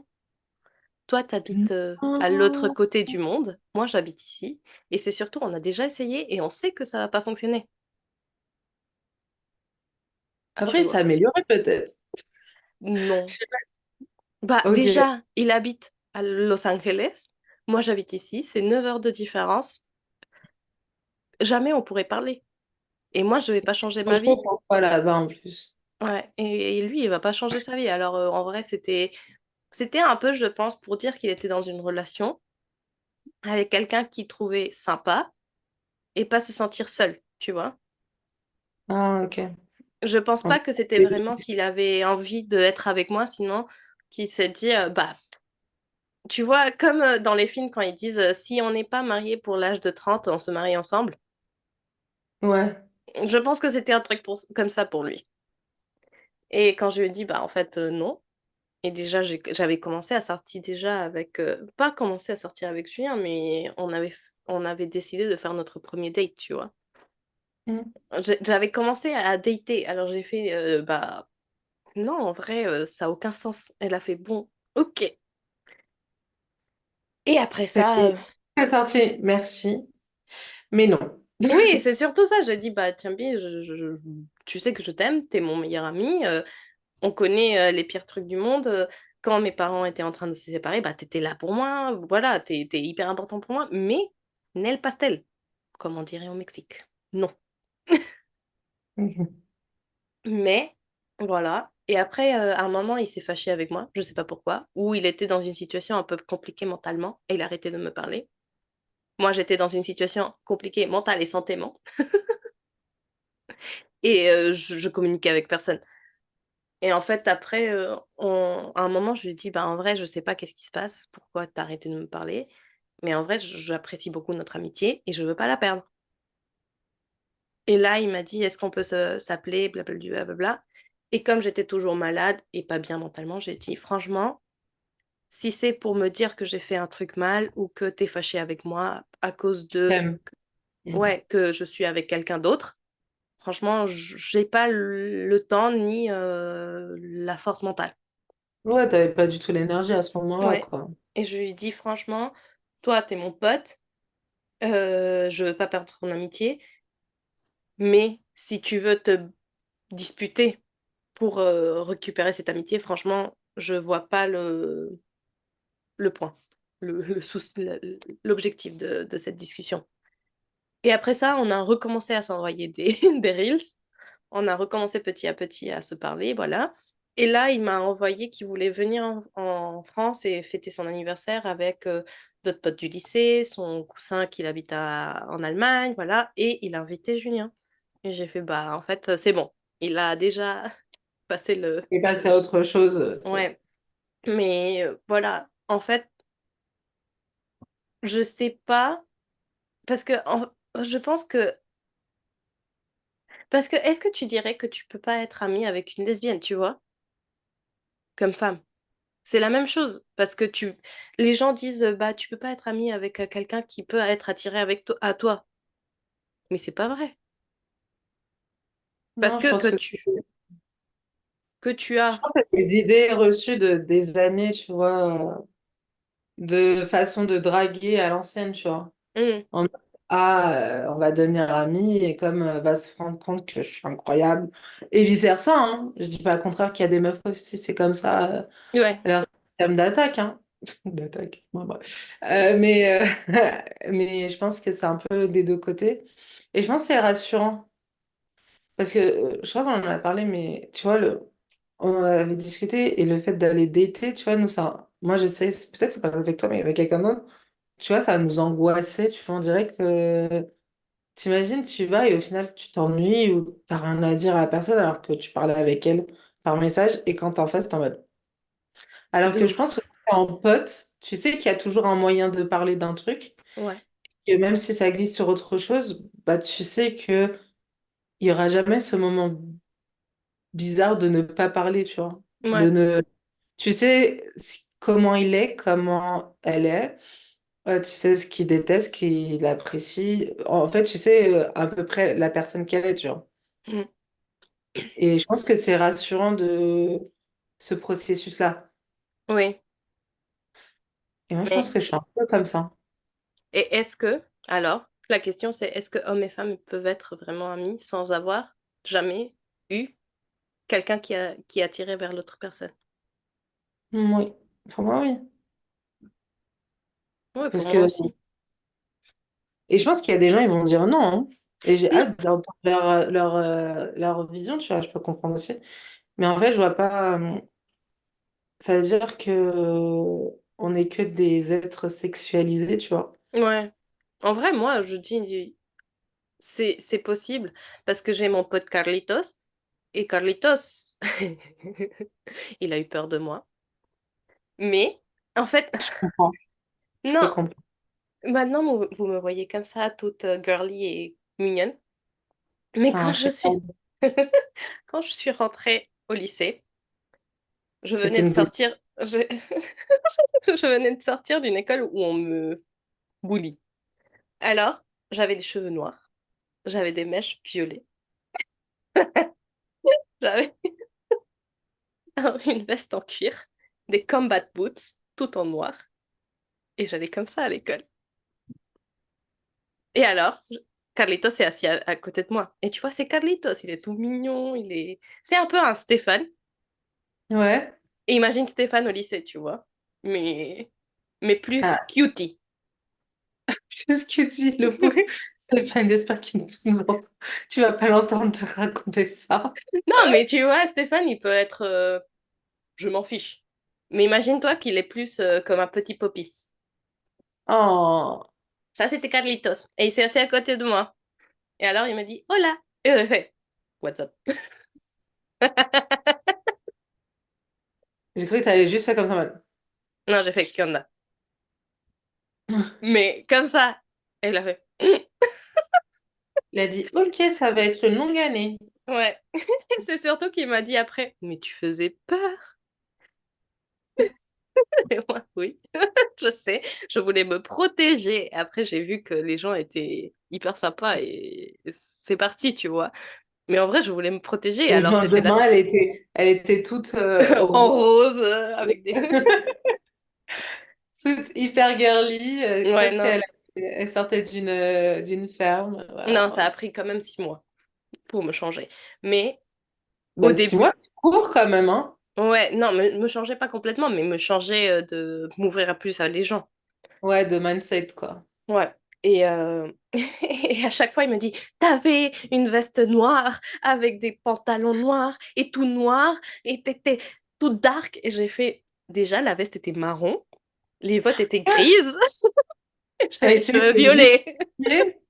Toi, t'habites à l'autre Non. côté du monde. Moi, j'habite ici. Et c'est surtout, on a déjà essayé et on sait que ça va pas fonctionner. Tu Après, il s'est vois. amélioré peut-être. Je Non. sais pas. Bah, Ok. déjà, il habite à Los Angeles. Moi, j'habite ici. C'est 9 heures de différence. Jamais on pourrait parler. Et moi, je vais pas changer Trop ma chaud vie. pour toi là-bas en plus. Ouais. Et lui, il va pas changer sa vie. Alors, en vrai, c'était un peu, je pense, pour dire qu'il était dans une relation avec quelqu'un qu'il trouvait sympa et pas se sentir seul, tu vois. Ah, ok. Je pense pas que c'était vraiment qu'il avait envie d'être avec moi, sinon qu'il s'est dit, bah, tu vois, comme dans les films quand ils disent, si on n'est pas marié pour l'âge de 30 on se marie ensemble. Ouais. Je pense que c'était un truc comme ça pour lui. Et quand je lui ai dit, bah, en fait, non. Et déjà, j'avais commencé à sortir déjà avec... pas commencé à sortir avec Julien, mais on avait décidé de faire notre premier date, tu vois. Mm. J'avais commencé à dater, alors j'ai fait, bah non, en vrai, ça a aucun sens. Elle a fait, bon, ok. Et après ça, C'est sorti, merci, mais non. oui, c'est surtout ça. J'ai dit, bah tiens bien, tu sais que je t'aime, t'es mon meilleur ami, on connaît les pires trucs du monde. Quand mes parents étaient en train de se séparer, bah t'étais là pour moi, voilà, t'es hyper important pour moi, mais nel pastel, comme on dirait au Mexique. Non. Mhm. Mais voilà. Et après, à un moment, il s'est fâché avec moi, je sais pas pourquoi, ou il était dans une situation un peu compliquée mentalement et il a arrêté de me parler. Moi, j'étais dans une situation compliquée mentale et santément et je communiquais avec personne. Et en fait, après, à un moment, je lui ai dit, bah, en vrai, je sais pas qu'est-ce qui se passe, pourquoi t'as arrêté de me parler, mais en vrai, j'apprécie beaucoup notre amitié et je veux pas la perdre. Et là, il m'a dit, est-ce qu'on peut s'appeler, blablabla, blablabla. Et comme j'étais toujours malade et pas bien mentalement, j'ai dit, franchement, si c'est pour me dire que j'ai fait un truc mal ou que t'es fâché avec moi à cause de, T'aimes. Mm. ouais, que je suis avec quelqu'un d'autre, franchement, j'ai pas le temps ni la force mentale. Ouais, t'avais pas du tout l'énergie à ce moment-là, Ouais. quoi. Et je lui dis franchement, toi, t'es mon pote, je veux pas perdre ton amitié, mais si tu veux te disputer pour récupérer cette amitié, franchement, je vois pas le point, le souci, l'objectif de cette discussion. Et après ça, on a recommencé à s'envoyer des reels. On a recommencé petit à petit à se parler, voilà. Et là, il m'a envoyé qu'il voulait venir en France et fêter son anniversaire avec d'autres potes du lycée, son cousin qu'il habite en Allemagne, voilà. Et il a invité Julien. Et j'ai fait, bah, en fait, c'est bon. Il a déjà passé le... Et passer à autre chose, c'est... Ouais. Mais voilà, en fait, je sais pas, parce que je pense que... Parce que est-ce que tu dirais que tu peux pas être ami avec une lesbienne, tu vois, comme femme? C'est la même chose parce que les gens disent bah tu peux pas être ami avec quelqu'un qui peut être attiré avec à toi, mais c'est pas vrai parce Non, je pense que que tu je as pense que c'est des idées reçues des années, tu vois, de façon de draguer à l'ancienne, tu vois. Hmm, En mode, ah, on va devenir amis et comme va se rendre compte que je suis incroyable. Et vice-versa, hein. Je dis pas le contraire qu'il y a des meufs aussi, c'est comme ça, ouais, leur système d'attaque, hein. D'attaque, bon, bref. Mais je pense que c'est un peu des deux côtés. Et je pense que c'est rassurant. Parce que je crois qu'on en a parlé, mais tu vois, on en avait discuté et le fait d'aller dater, tu vois, nous, ça, moi, je sais, peut-être c'est pas avec toi, mais avec quelqu'un d'autre, tu vois, ça nous angoissait, tu vois, on dirait que, t'imagines, tu vas et au final, tu t'ennuies ou t'as rien à dire à la personne alors que tu parlais avec elle par message et quand t'es en face, t'es en mode. Alors de que je pense ouf, que quand t'es en pote, tu sais qu'il y a toujours un moyen de parler d'un truc ouais, et même si ça glisse sur autre chose, bah, tu sais que il y aura jamais ce moment bizarre de ne pas parler, tu vois. ouais, De ne... Tu sais comment il est, comment elle est, tu sais ce qu'il déteste, ce qu'il apprécie. En fait, tu sais à peu près la personne qu'elle est, tu vois. hmm, Et je pense que c'est rassurant de ce processus-là. oui, Et moi, je pense mais que je suis un peu comme ça. et est-ce que alors la question c'est est-ce que hommes et femmes peuvent être vraiment amis sans avoir jamais eu quelqu'un qui est attiré vers l'autre personne? Oui, pour moi, oui. Oui, pour Parce moi que... aussi. Et je pense qu'il y a des gens, ils vont dire non, hein. Et j'ai Non, hâte d'entendre leur vision, tu vois, je peux comprendre aussi. Mais en fait, je vois pas. Ça veut dire que on n'est que des êtres sexualisés, tu vois. ouais. En vrai, moi, je dis c'est possible parce que j'ai mon pote Carlitos et Carlitos, il a eu peur de moi. Mais en fait, Je comprends. Je peux non, comprendre. maintenant vous me voyez comme ça, toute girly et mignonne. Mais Ah, je sais pas. quand je suis rentrée au lycée, je C'était venais de une petite. sortir, je venais de sortir d'une école où on me bully. Alors, j'avais les cheveux noirs, j'avais des mèches violettes. J'avais une veste en cuir, des combat boots, tout en noir. Et j'allais comme ça à l'école. Et alors, Carlitos est assis à côté de moi. Et tu vois, c'est Carlitos, il est tout mignon, il est... C'est un peu un Stéphane. Ouais. Et imagine Stéphane au lycée, tu vois. Mais plus Ah, cutie. qu'est-ce que dit le pauvre Stéphane, j'espère qu'il nous entend. Tu vas pas l'entendre te raconter ça. Non, mais tu vois, Stéphane, il peut être... je m'en fiche. Mais imagine-toi qu'il est plus comme un petit poppy. Oh, Ça, c'était Carlitos. Et il s'est assis à côté de moi. Et alors, il m'a dit, hola. Et j'ai fait, what's up? j'ai cru que t'avais juste fait comme ça, man. Non, j'ai fait, Kanda. Mais comme ça. Et il a fait, Il a dit, ok, ça va être une longue année. ouais. C'est surtout qu'il m'a dit après, mais tu faisais peur. Et moi, oui, je sais, je voulais me protéger. Après, j'ai vu que les gens étaient hyper sympas et c'est parti, tu vois. Mais en vrai, je voulais me protéger. Et le Alors, c'était la lendemain, elle était toute en rose avec des. toute hyper girly, comme Ouais, si non. elle sortait d'une ferme. Non, ça a Voilà. pris quand même 6 mois pour me changer. Mais au Bah, 6 mois, début, c'est court quand même, hein. ouais, non, me changer pas complètement, mais me changer de m'ouvrir à plus à les gens. Ouais, de mindset, quoi. Ouais. Et, et à chaque fois, il me dit, t'avais une veste noire avec des pantalons noirs et tout noir et t'étais tout dark. Et j'ai fait, déjà, la veste était marron, les bottes étaient grises, T'as j'avais les essayé de cheveux te violets. justifier?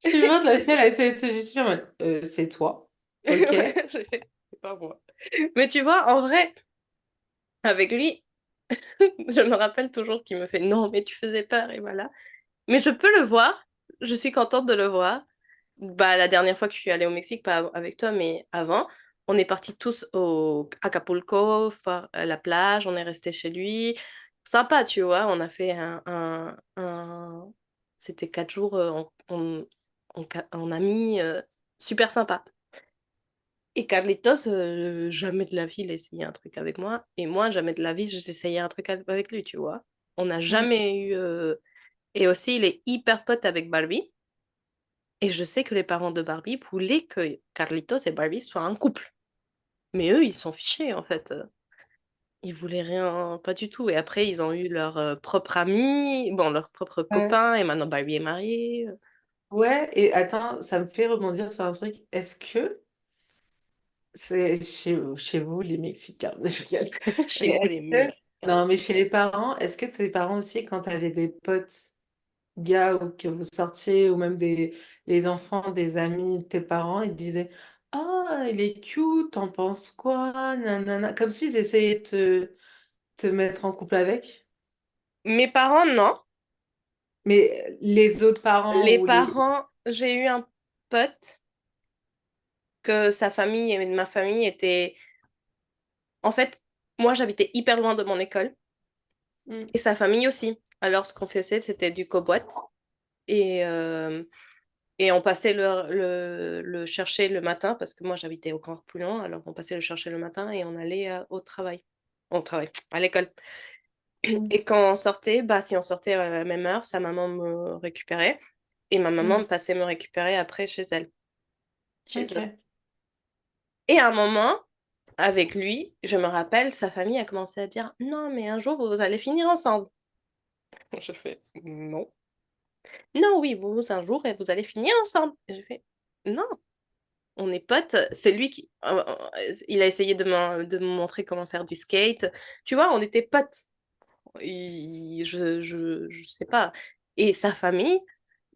Je me demande laquelle a essayé de se justifier en mode, c'est toi. Ok. Ouais, j'ai fait, c'est pas moi. Mais tu vois, en vrai, avec lui, je me rappelle toujours qu'il me fait, non, mais tu faisais peur et voilà. Mais je peux le voir, je suis contente de le voir. Bah, la dernière fois que je suis allée au Mexique, pas avec toi, mais avant, on est partis tous au Acapulco, faire la plage, on est resté chez lui. Sympa, tu vois, on a fait C'était 4 jours en amis, super sympa. Et Carlitos, jamais de la vie, il a essayé un truc avec moi. Et moi, jamais de la vie, j'ai essayé un truc avec lui, tu vois. On n'a Mm. jamais eu... Et aussi, il est hyper pote avec Barbie. Et je sais que les parents de Barbie voulaient que Carlitos et Barbie soient un couple. Mais eux, ils s'en fichaient, en fait. Ils voulaient rien, pas du tout. Et après, ils ont eu leur propre ami, bon, leur propre Ouais. copain, et maintenant Barbie est mariée. Ouais, et attends, ça me fait rebondir sur un truc. Est-ce que c'est chez vous, les Mexicains? Je rigole. Chez Mais vous, est-ce les que... Mexicains. Non, mais chez les parents, est-ce que tes parents aussi, quand tu avais des potes gars ou que vous sortiez, ou même les enfants des amis de tes parents, ils te disaient, ah, il est cute, t'en penses quoi? Nanana. Comme s'ils essayaient de te mettre en couple avec. Mes parents, non. Mais les autres parents Les ou les... parents, j'ai eu un pote que sa famille et ma famille étaient... En fait, moi, j'habitais hyper loin de mon école, Hmm, et sa famille aussi. Alors, ce qu'on faisait, c'était du coboîte. Et, et on passait le chercher le matin, parce que moi j'habitais encore plus loin, alors on passait le chercher le matin et on allait au travail, à l'école. hmm, Et quand on sortait, bah si on sortait à la même heure, sa maman me récupérait et ma maman hmm. me passait me récupérer après chez elle, chez eux. Ok. Et à un moment, avec lui, je me rappelle, sa famille a commencé à dire, non, mais un jour vous allez finir ensemble. Je fais, non. Non, oui, vous un jour et vous allez finir ensemble. Et je fais, non. On est potes. C'est lui qui... il a essayé de me montrer comment faire du skate. Tu vois, on était potes. Je sais pas. Et sa famille,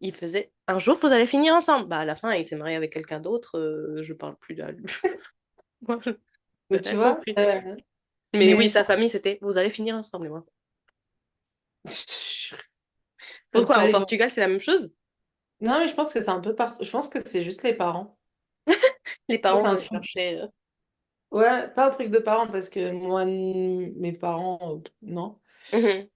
il faisait... Un jour, vous allez finir ensemble. Bah, à la fin, il s'est marié avec quelqu'un d'autre. Je parle plus de lui. Moi, j'ai Mais tu rien vois, compris. Mais oui, mais sa famille, c'était... Vous allez finir ensemble, et moi. comme Pourquoi? ça, En les gens. Portugal, c'est la même chose? Non, mais je pense que c'est un peu partout. Je pense que c'est juste les parents. Les Ça, c'est parents un vont truc. chercher... Ouais, pas un truc de parents parce que moi, mes parents, non. Mhm.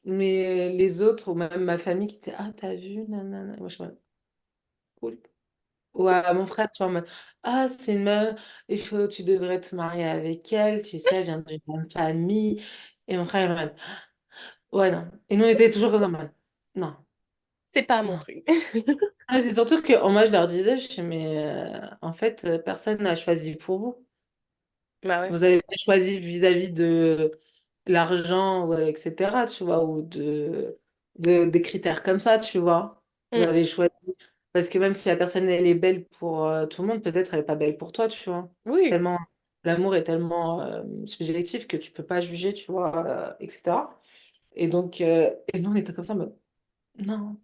Mais les autres, ou même ma famille qui était, ah, t'as vu, nanana. Moi, je suis en mode, cool. Ou à mon frère, tu vois, en mode, ah, c'est une meuf, tu devrais te marier avec elle, tu sais, elle vient d'une bonne famille. Et mon frère, il est en mode, ouais, non. Et nous, on était toujours comme ça, en mode, non, C'est pas mon non. truc. Ah, c'est surtout que moi, je leur disais, je dis, mais en fait, personne n'a choisi pour vous. Bah ouais. Vous avez pas choisi vis-à-vis de l'argent, ouais, etc., tu vois, ou des critères comme ça, tu vois. Vous Mm. avez choisi. Parce que même si la personne, elle est belle pour tout le monde, peut-être elle n'est pas belle pour toi, tu vois. C'est Oui, tellement. L'amour est tellement subjectif que tu peux pas juger, tu vois, etc. Et nous, on était comme ça, mais non,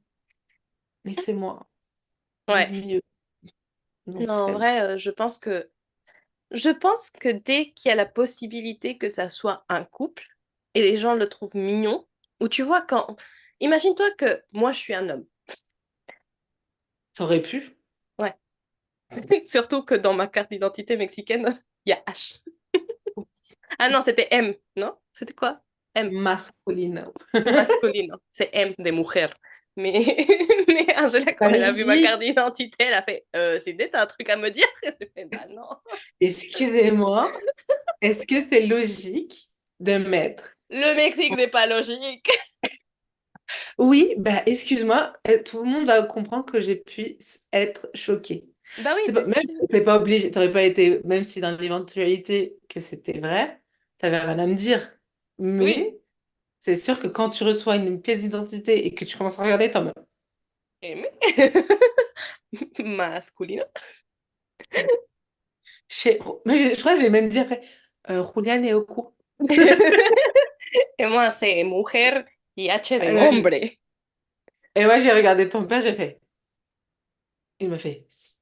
laissez-moi ouais. vivre mieux. Non, Donc, en flemme. vrai, je pense que dès qu'il y a la possibilité que ça soit un couple et les gens le trouvent mignon, ou tu vois, imagine-toi que moi je suis un homme. Ça aurait pu. Ouais. Surtout que dans ma carte d'identité mexicaine, il y a H. Ah non, c'était M, non? C'était quoi? M. Masculine. Masculino. C'est M de mujer. Mais, mais Angela, quand elle a Fallait vu ma dire, carte d'identité, elle a fait c'est peut-être un truc à me dire? J'ai fait bah non. excusez-moi. Est-ce que c'est logique de mettre... Le Mexique n'est pas logique. Oui, bah excuse-moi, tout le monde va comprendre que j'ai pu être choquée. Bah oui, C'est c'est pas, même, sûr. t'es pas obligé, t'aurais pas été, même si dans l'éventualité que c'était vrai, t'avais rien à me dire. Oui. Mais c'est sûr que quand tu reçois une pièce d'identité et que tu commences à regarder, t'en mode, M. Masculino. moi, je crois que j'ai même dit après, Juliane est au courant. Et moi, c'est mujer y H de Euh, hombre. Et moi, j'ai regardé ton père, j'ai fait, il m'a fait, si.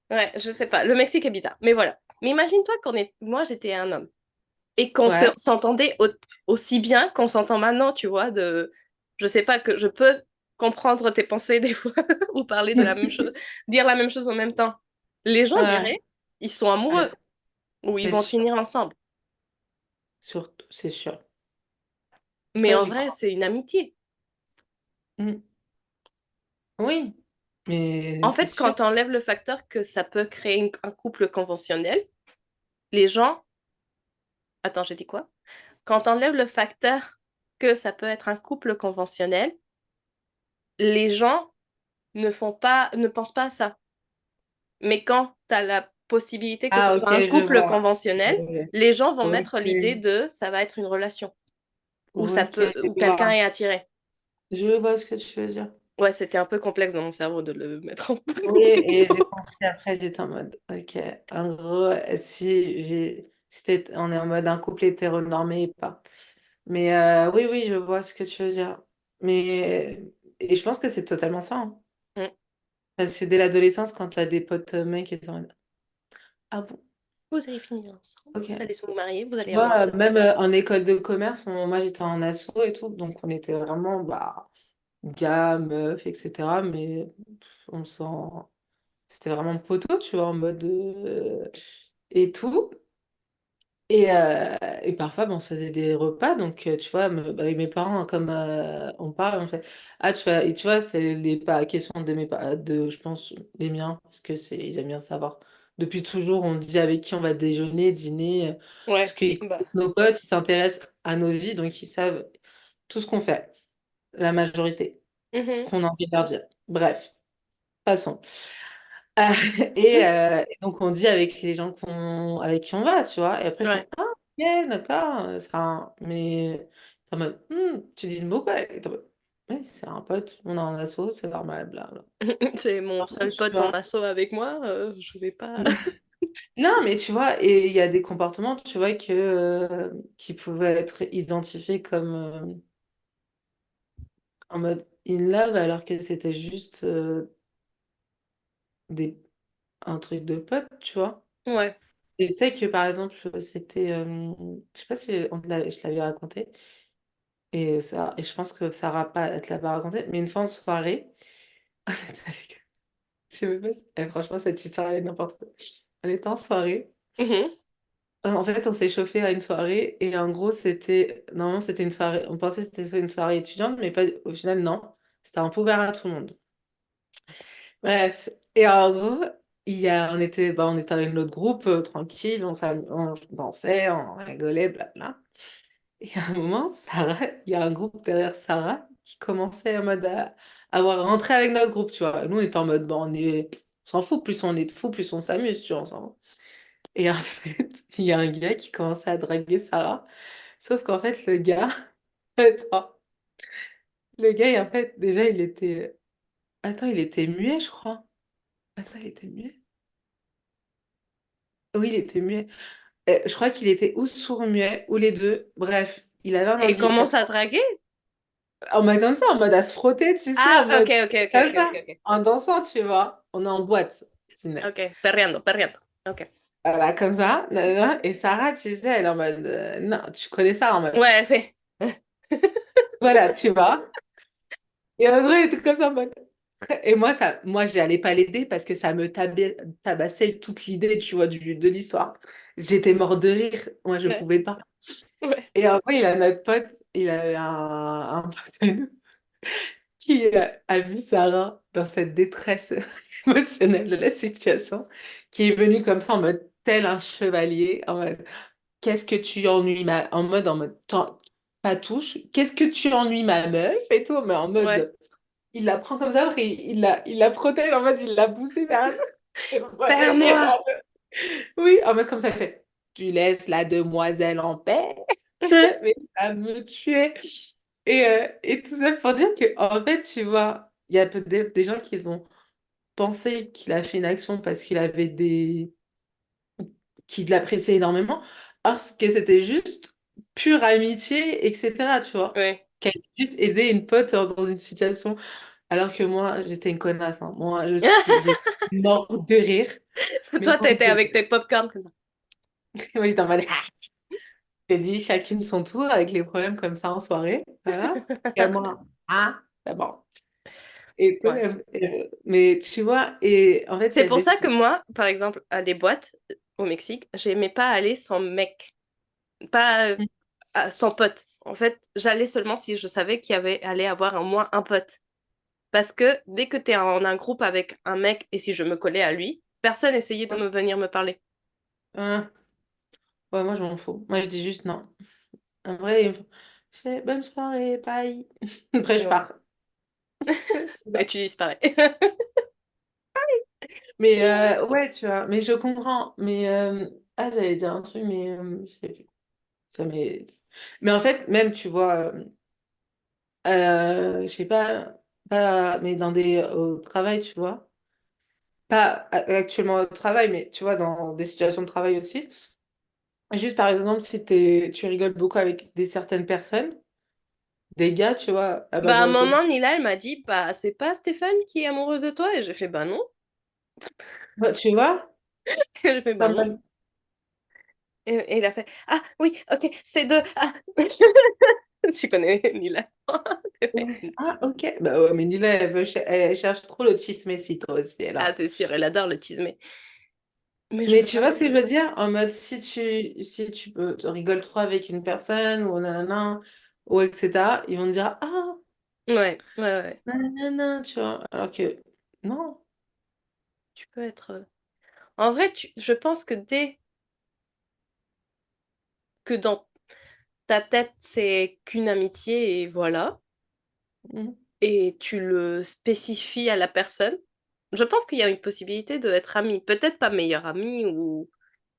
Ouais, je sais pas. Le Mexique est bizarre. Mais voilà. Mais imagine-toi moi, j'étais un homme. Et qu'on Ouais. s'entendait aussi bien qu'on s'entend maintenant, tu vois, je sais pas, que je peux comprendre tes pensées des fois, ou parler de la même chose, dire la même chose en même temps. Les gens Ouais. diraient, ils sont amoureux, Ouais. ou ils C'est vont sûr, finir ensemble. c'est sûr. Mais Ça, en j'y vrai, crois. c'est une amitié. Mm. Oui, mais En c'est fait, sûr. quand tu enlèves le facteur que ça peut créer un couple conventionnel, les gens... Attends, j'ai dit quoi? Quand tu enlèves le facteur que ça peut être un couple conventionnel, les gens ne pensent pas à ça. Mais quand tu as la possibilité que ce Ah, ok, soit un je couple vois. conventionnel, les gens vont Ok, mettre l'idée de ça va être une relation où ok, où je quelqu'un vois. est attiré. Je vois ce que tu veux dire. Ouais, c'était un peu complexe dans mon cerveau de le mettre en... Oui, et j'ai compris après, j'étais en mode, ok, en gros, on est en mode un couple hétéronormé et pas. Mais oui, oui, je vois ce que tu veux dire. Mais, et je pense que c'est totalement ça, hein. Mm. Parce que dès l'adolescence, quand t'as des potes mecs qui sont en mode, ah bon, Vous allez finir ensemble, ok. vous allez vous marier, vous Tu allez avoir vois, des même enfants. en école de commerce, moi j'étais en asso et tout, donc on était vraiment bah, gars, meufs, etc. Mais on s'en. C'était vraiment poteau, tu vois, en mode. Et tout. Et parfois, ben, on se faisait des repas, donc tu vois, avec mes parents, comme on parle, on fait. Ah, et tu vois, c'est les pas questions de je pense, les miens, parce que ils aiment bien savoir. Depuis toujours, on dit avec qui on va déjeuner, dîner, parce Ouais, qu'ils bah. connaissent nos potes, ils s'intéressent à nos vies, donc ils savent tout ce qu'on fait, la majorité, ce Mhm. qu'on a envie de leur dire. Bref, passons. Euh, et donc, on dit avec les gens avec qui on va, tu vois. Et après, ils font, Ouais. ah, ok, d'accord, mais t'es en mode, tu dis beaucoup. Et t'es en mode, ouais, c'est un pote, on a un asso, c'est normal, bla bla. C'est mon Par contre, seul tu pote en vois. asso avec moi, je vais pas... Non, mais tu vois, et il y a des comportements, tu vois, qui pouvaient être identifiés comme en mode in love, alors que c'était juste des, un truc de pote, tu vois. Ouais. Je sais que par exemple, c'était, je sais pas si je l'avais raconté, et je pense que Sarah pas, elle te l'a pas raconté, mais une fois en soirée, je sais même pas franchement, cette histoire, elle est n'importe quoi. On était en soirée, Mhm. En fait, on s'est chauffé à une soirée et en gros, c'était normalement c'était une soirée. On pensait que c'était une soirée étudiante, mais pas au final, non. C'était un peu ouvert à tout le monde. Bref, et en gros, on était avec notre groupe tranquille, on dansait, on rigolait, blabla. Et à un moment, il y a un groupe derrière Sarah qui commençait en mode à vouloir rentrer avec notre groupe, tu vois. Nous, on était en mode, bon, on s'en fout, plus on est de fous, plus on s'amuse, tu vois. Et en fait, il y a un gars qui commençait à draguer Sarah. Sauf qu'en fait, le gars, attends, le gars, en fait, déjà, attends, il était muet, je crois. Attends, il était muet? Oui, il était muet. Je crois qu'il était ou sourd-muet, ou les deux. Bref, il avait un Et il commence handicap. à draguer? En mode comme ça, en mode à se frotter, tu sais, en Ah, ok, mode ok, ok, comme ok, ok, ça, ok. en dansant, tu vois. On est en boîte, ciné. Ok, perreando, perreando. Ok. Voilà, comme ça. Nanana. Et Sarah, tu sais, elle est en mode non, tu connais ça en mode Ouais, fait. voilà, tu vois. Et en vrai, elle était comme ça en mode. Et moi, j'allais pas l'aider parce que ça me tabassait toute l'idée, tu vois, de l'histoire. J'étais mort de rire. Moi, je Ouais, pouvais pas. ouais. Et en vrai, il a notre pote, il a un pote à nous qui a vu Sarah dans cette détresse émotionnelle de la situation, qui est venu comme ça en mode tel un chevalier, en mode qu'est-ce que tu ennuies en mode pas touche, qu'est-ce que tu ennuies ma meuf et tout, mais en Ouais. mode il la prend comme ça, après il la protège, en mode il l'a poussée vers lui. Et moi, j'étais Serre-moi! mort oui, en mode comme ça, il fait tu laisses la demoiselle en paix. Mais ça me tuait. Et tout ça pour dire que, en fait, tu vois, il y a peut-être des gens qui ont pensé qu'il a fait une action parce qu'il avait qui l'appréciaient énormément, parce que c'était juste pure amitié, etc., tu vois. Ouais. Qu'elle a juste aidé une pote dans une situation, alors que moi, j'étais une connasse, hein. Moi, j'ai mort de rire. Mais Toi, bon, t'étais avec tes popcorn comme ça. moi, j'étais en mode, j'ai dit chacune son tour avec les problèmes comme ça en soirée. Voilà. Et moi, ah, c'est bon. Ouais. Mais tu vois, et en fait, il y C'est a pour des... ça que moi, par exemple, à des boîtes au Mexique, j'aimais pas aller sans mec, pas sans pote. En fait, j'allais seulement si je savais qu'il y avait allait avoir au moins un pote. Parce que dès que t'es en un groupe avec un mec et si je me collais à lui, personne essayait de me venir me parler. Ah, ouais, moi, je m'en fous. Moi, je dis juste non. En vrai, je fais bonne soirée, bye. Après, je Ouais. pars. Et tu disparais. Mais ouais, tu vois, mais je comprends. Mais ah, j'allais dire un truc, mais je sais plus. Ça m'est... Mais en fait, même, tu vois, je sais pas, mais au travail, tu vois. Pas actuellement au travail, mais tu vois, dans des situations de travail aussi. Juste par exemple, si tu rigoles beaucoup avec des certaines personnes, des gars, tu vois, la Bah, à un majorité moment, Nila, elle m'a dit, bah, c'est pas Stéphane qui est amoureux de toi? Et j'ai fait, bah non. Tu vois, J'ai fait, bah pas non. mal. Et il a fait, ah oui, ok, c'est deux. Ah. Tu connais Nila. Ouais. Ah, ok. Bah ouais, mais Nila, elle cherche trop le chismecito aussi, elle Ah, a. c'est sûr, elle adore le chisme. Mais je Mais veux tu pas vois ce que je parler. veux dire? En mode, si tu rigoles trop avec une personne, ou nanana, ou etc., ils vont te dire, ah, Ouais, ouais, ouais. nanana, tu vois. Alors que, non. Tu peux être. En vrai, je pense que dès que dans ta tête, c'est qu'une amitié et voilà, Mhm. et tu le spécifies à la personne, je pense qu'il y a une possibilité de être ami. Peut-être pas meilleur ami ou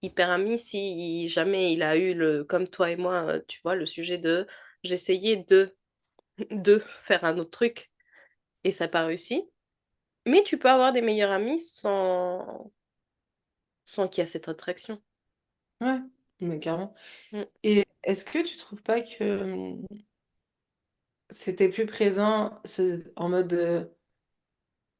hyper ami si jamais il a eu le, comme toi et moi, tu vois, le sujet de j'essayais de faire un autre truc et ça n'a pas réussi. Mais tu peux avoir des meilleurs amis sans qu'il y ait cette attraction. Ouais, mais carrément. Mm. Et est-ce que tu trouves pas que c'était plus présent en mode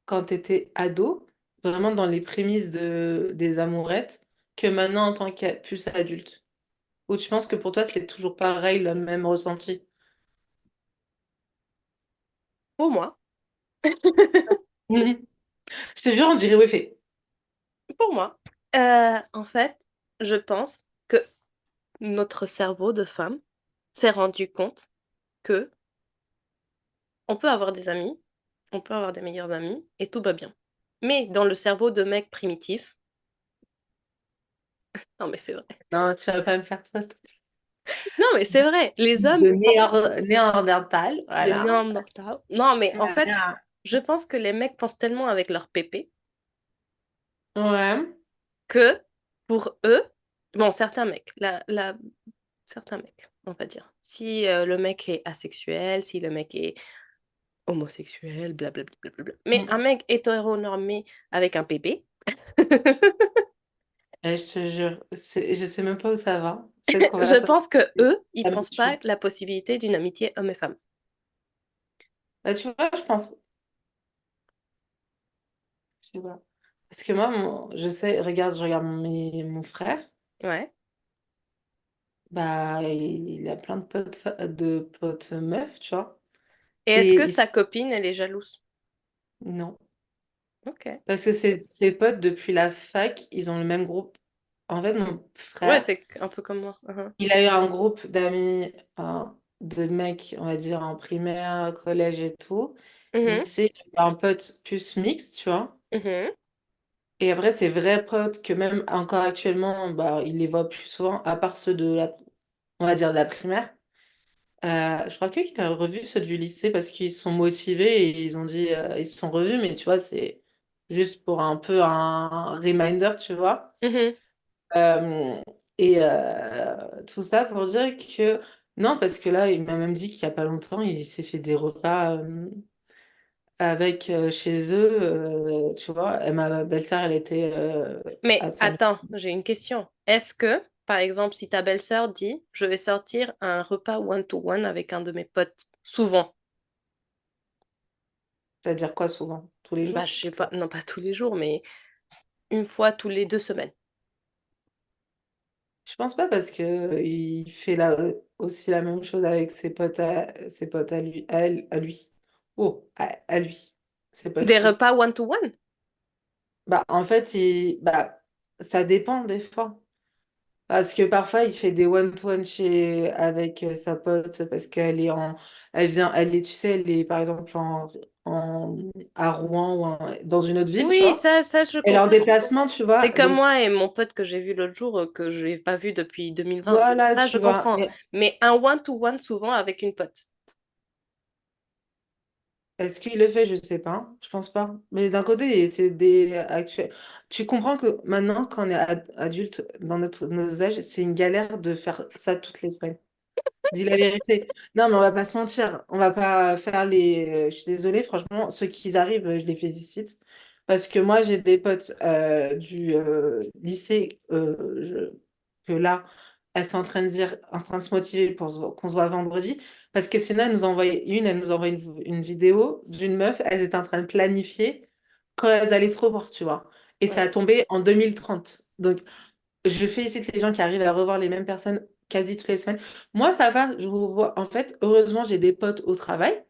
quand tu étais ado, vraiment dans les prémices des amourettes, que maintenant en tant que plus adulte? Ou tu penses que pour toi c'est toujours pareil, le même ressenti? Pour moi, Mhm. Je te jure, on dirait oui fait. pour moi, en fait, je pense que notre cerveau de femme s'est rendu compte que on peut avoir des amis, on peut avoir des meilleurs amis et tout va bien. Mais dans le cerveau de mec primitif, non mais c'est vrai. Non, tu vas pas me faire ça, s'il te plaît. Non mais c'est vrai, les hommes De pensent Néandertal, des voilà. néandertals. Non mais en fait, Voilà. je pense que les mecs pensent tellement avec leur pépé Ouais. que pour eux, bon certains mecs, certains mecs, on va dire. Si le mec est asexuel, si le mec est homosexuel, blablabla. Mais un Mm. mec hétéronormé avec un pépé, Je te jure, je sais même pas où ça va. Cette je conversation, pense que c'est eux, ils la même pensent pas chose. la possibilité d'une amitié homme et femme. Bah, tu vois, je pense. Tu vois. Parce que moi, je sais, regarde, je regarde mon frère, Ouais. bah, il a plein de potes meufs, tu vois. Et est-ce Et que sa copine, elle est jalouse? non. Ok. Parce que ses potes, depuis la fac, ils ont le même groupe. En fait, mon Ouais, frère, c'est un peu comme moi. Mhm. il a eu un groupe d'amis, de mecs, on va dire, en primaire, collège et tout. Mhm. Lycée, il a un pote plus mixte, tu vois. Mhm. Et après, ses vrais potes, que même encore actuellement, bah, il les voit plus souvent, à part ceux on va dire, de la primaire. Je crois qu'il a revu ceux du lycée parce qu'ils sont motivés et ils ont dit, ils se sont revus, mais tu vois, c'est juste pour un peu un reminder, tu vois. Mhm. Euh, tout ça pour dire que non, parce que là, il m'a même dit qu'il n'y a pas longtemps, il s'est fait des repas avec chez eux, tu vois. Et ma belle-sœur, elle était à Mais sa... attends, j'ai une question. Est-ce que, par exemple, si ta belle-sœur dit, je vais sortir un repas one-to-one avec un de mes potes, souvent, C'est-à-dire quoi souvent? Tous les bah jours? je sais pas, non pas tous les jours, mais une fois tous les 2 semaines. Je pense pas parce que il fait aussi la même chose avec ses potes à lui, à lui. Oh, à lui, ses potes Des filles. repas one-to-one? Bah, en fait, bah, ça dépend des fois. Parce que parfois, il fait des one-to-one avec sa pote parce elle est, tu sais, elle est par exemple en, à Rouen ou dans une autre ville, tu Oui, vois. ça, je Elle est en comprends. déplacement, tu vois. C'est comme Donc, moi et mon pote que j'ai vu l'autre jour, que je n'ai pas vu depuis 2020. voilà, Ça, je tu vois. comprends. Mais un one-to-one, souvent avec une pote. Est-ce qu'il le fait? Je sais pas. Je pense pas. Mais d'un côté, c'est des actuels. Tu comprends que maintenant, quand on est adulte dans nos âges, c'est une galère de faire ça toutes les semaines. Dis la vérité. Non, mais on va pas se mentir. On va pas faire les. Je suis désolée, franchement, ceux qui arrivent, je les félicite. Parce que moi, j'ai des potes du lycée que là, elles sont en train de dire, en train de se motiver pour qu'on se voit vendredi. Parce que sinon, elle nous envoie une vidéo d'une meuf, elles étaient en train de planifier quand elles allaient se revoir, tu vois. Et ça a Ouais. tombé en 2030. Donc, je félicite les gens qui arrivent à revoir les mêmes personnes quasi toutes les semaines. Moi, ça va, je vous vois. En fait, heureusement, j'ai des potes au travail.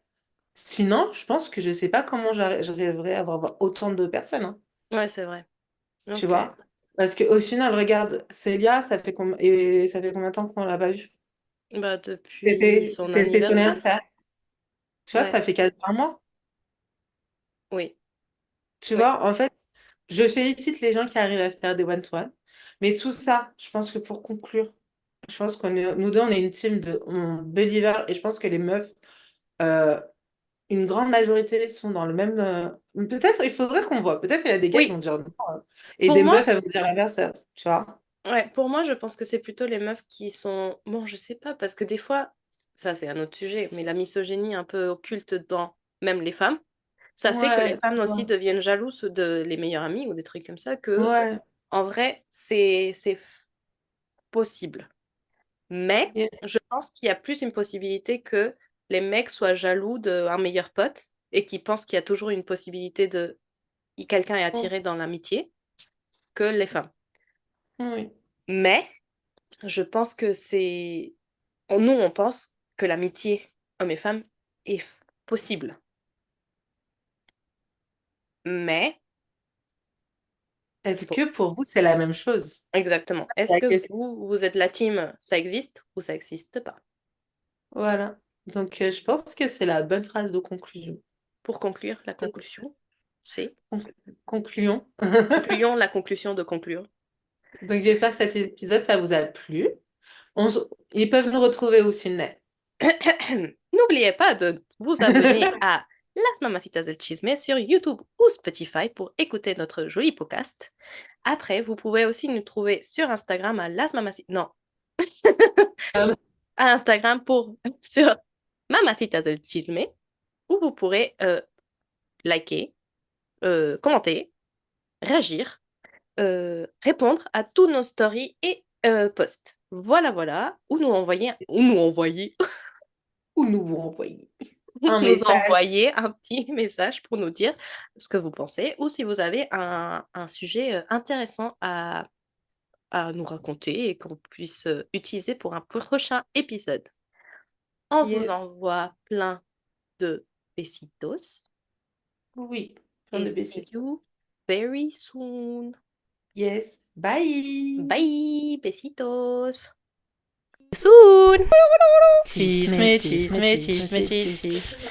Sinon, je pense que je sais pas comment j'arriverais à avoir autant de personnes, hein, Ouais, c'est vrai. tu Ok. vois. Parce qu'au final, regarde, Célia, ça fait combien de temps qu'on l'a pas vue? Bah, depuis son C'était son anniversaire. anniversaire. Tu vois, Ouais. ça fait quasi un mois. Oui. Tu Oui. vois, en fait, je félicite les gens qui arrivent à faire des one-to-one. Mais tout ça, je pense que pour conclure, je pense nous deux, on est une team de believers et je pense que les meufs, euh, une grande majorité sont dans le même. Peut-être, il faudrait qu'on voit. Peut-être qu'il y a des gars qui vont Oui. dire non. Et Pour des moi, meufs, elles vont dire l'inverse, tu vois. ouais, pour moi, je pense que c'est plutôt les meufs qui sont... Bon, je sais pas, parce que des fois, ça c'est un autre sujet, mais la misogynie un peu occulte dans même les femmes, ça fait que les Ouais, femmes tu aussi vois. deviennent jalouses de les meilleurs amis ou des trucs comme ça, que Ouais. en vrai, c'est possible. Mais Yes. je pense qu'il y a plus une possibilité que les mecs soient jaloux d'un meilleur pote et qui pensent qu'il y a toujours une possibilité de quelqu'un est Mm. attiré dans l'amitié que les femmes. Oui. Mais je pense que c'est... Nous, on pense que l'amitié homme et femme est possible. Mais Est-ce Bon, que pour vous, c'est la même chose? exactement. C'est Est-ce la que question. vous êtes la team ça existe ou ça existe pas? Voilà. Donc, je pense que c'est la bonne phrase de conclusion. Pour conclure, la conclusion, c'est Concluons. concluons la conclusion de conclure. Donc, j'espère que cet épisode, ça vous a plu. Ils peuvent nous retrouver au ciné. N'oubliez pas de vous abonner à Las Mamacitas del Chisme sur YouTube ou Spotify pour écouter notre joli podcast. Après, vous pouvez aussi nous trouver sur Instagram à Las Mamacitas. Non, à Instagram pour sur Mamacitas del Chisme où vous pourrez liker, commenter, réagir, répondre à tous nos stories et posts. Voilà, voilà. Ou nous envoyer Ou nous vous envoyer un nous message. envoyer un petit message pour nous dire ce que vous pensez ou si vous avez un sujet intéressant à nous raconter et qu'on puisse utiliser pour un prochain épisode. On vous Yes. envoie plein de besitos Oui. Plein et de see bêtises. you very soon. Yes. Bye. Bye, besitos. Soon. Chisme, chisme, chisme, chisme.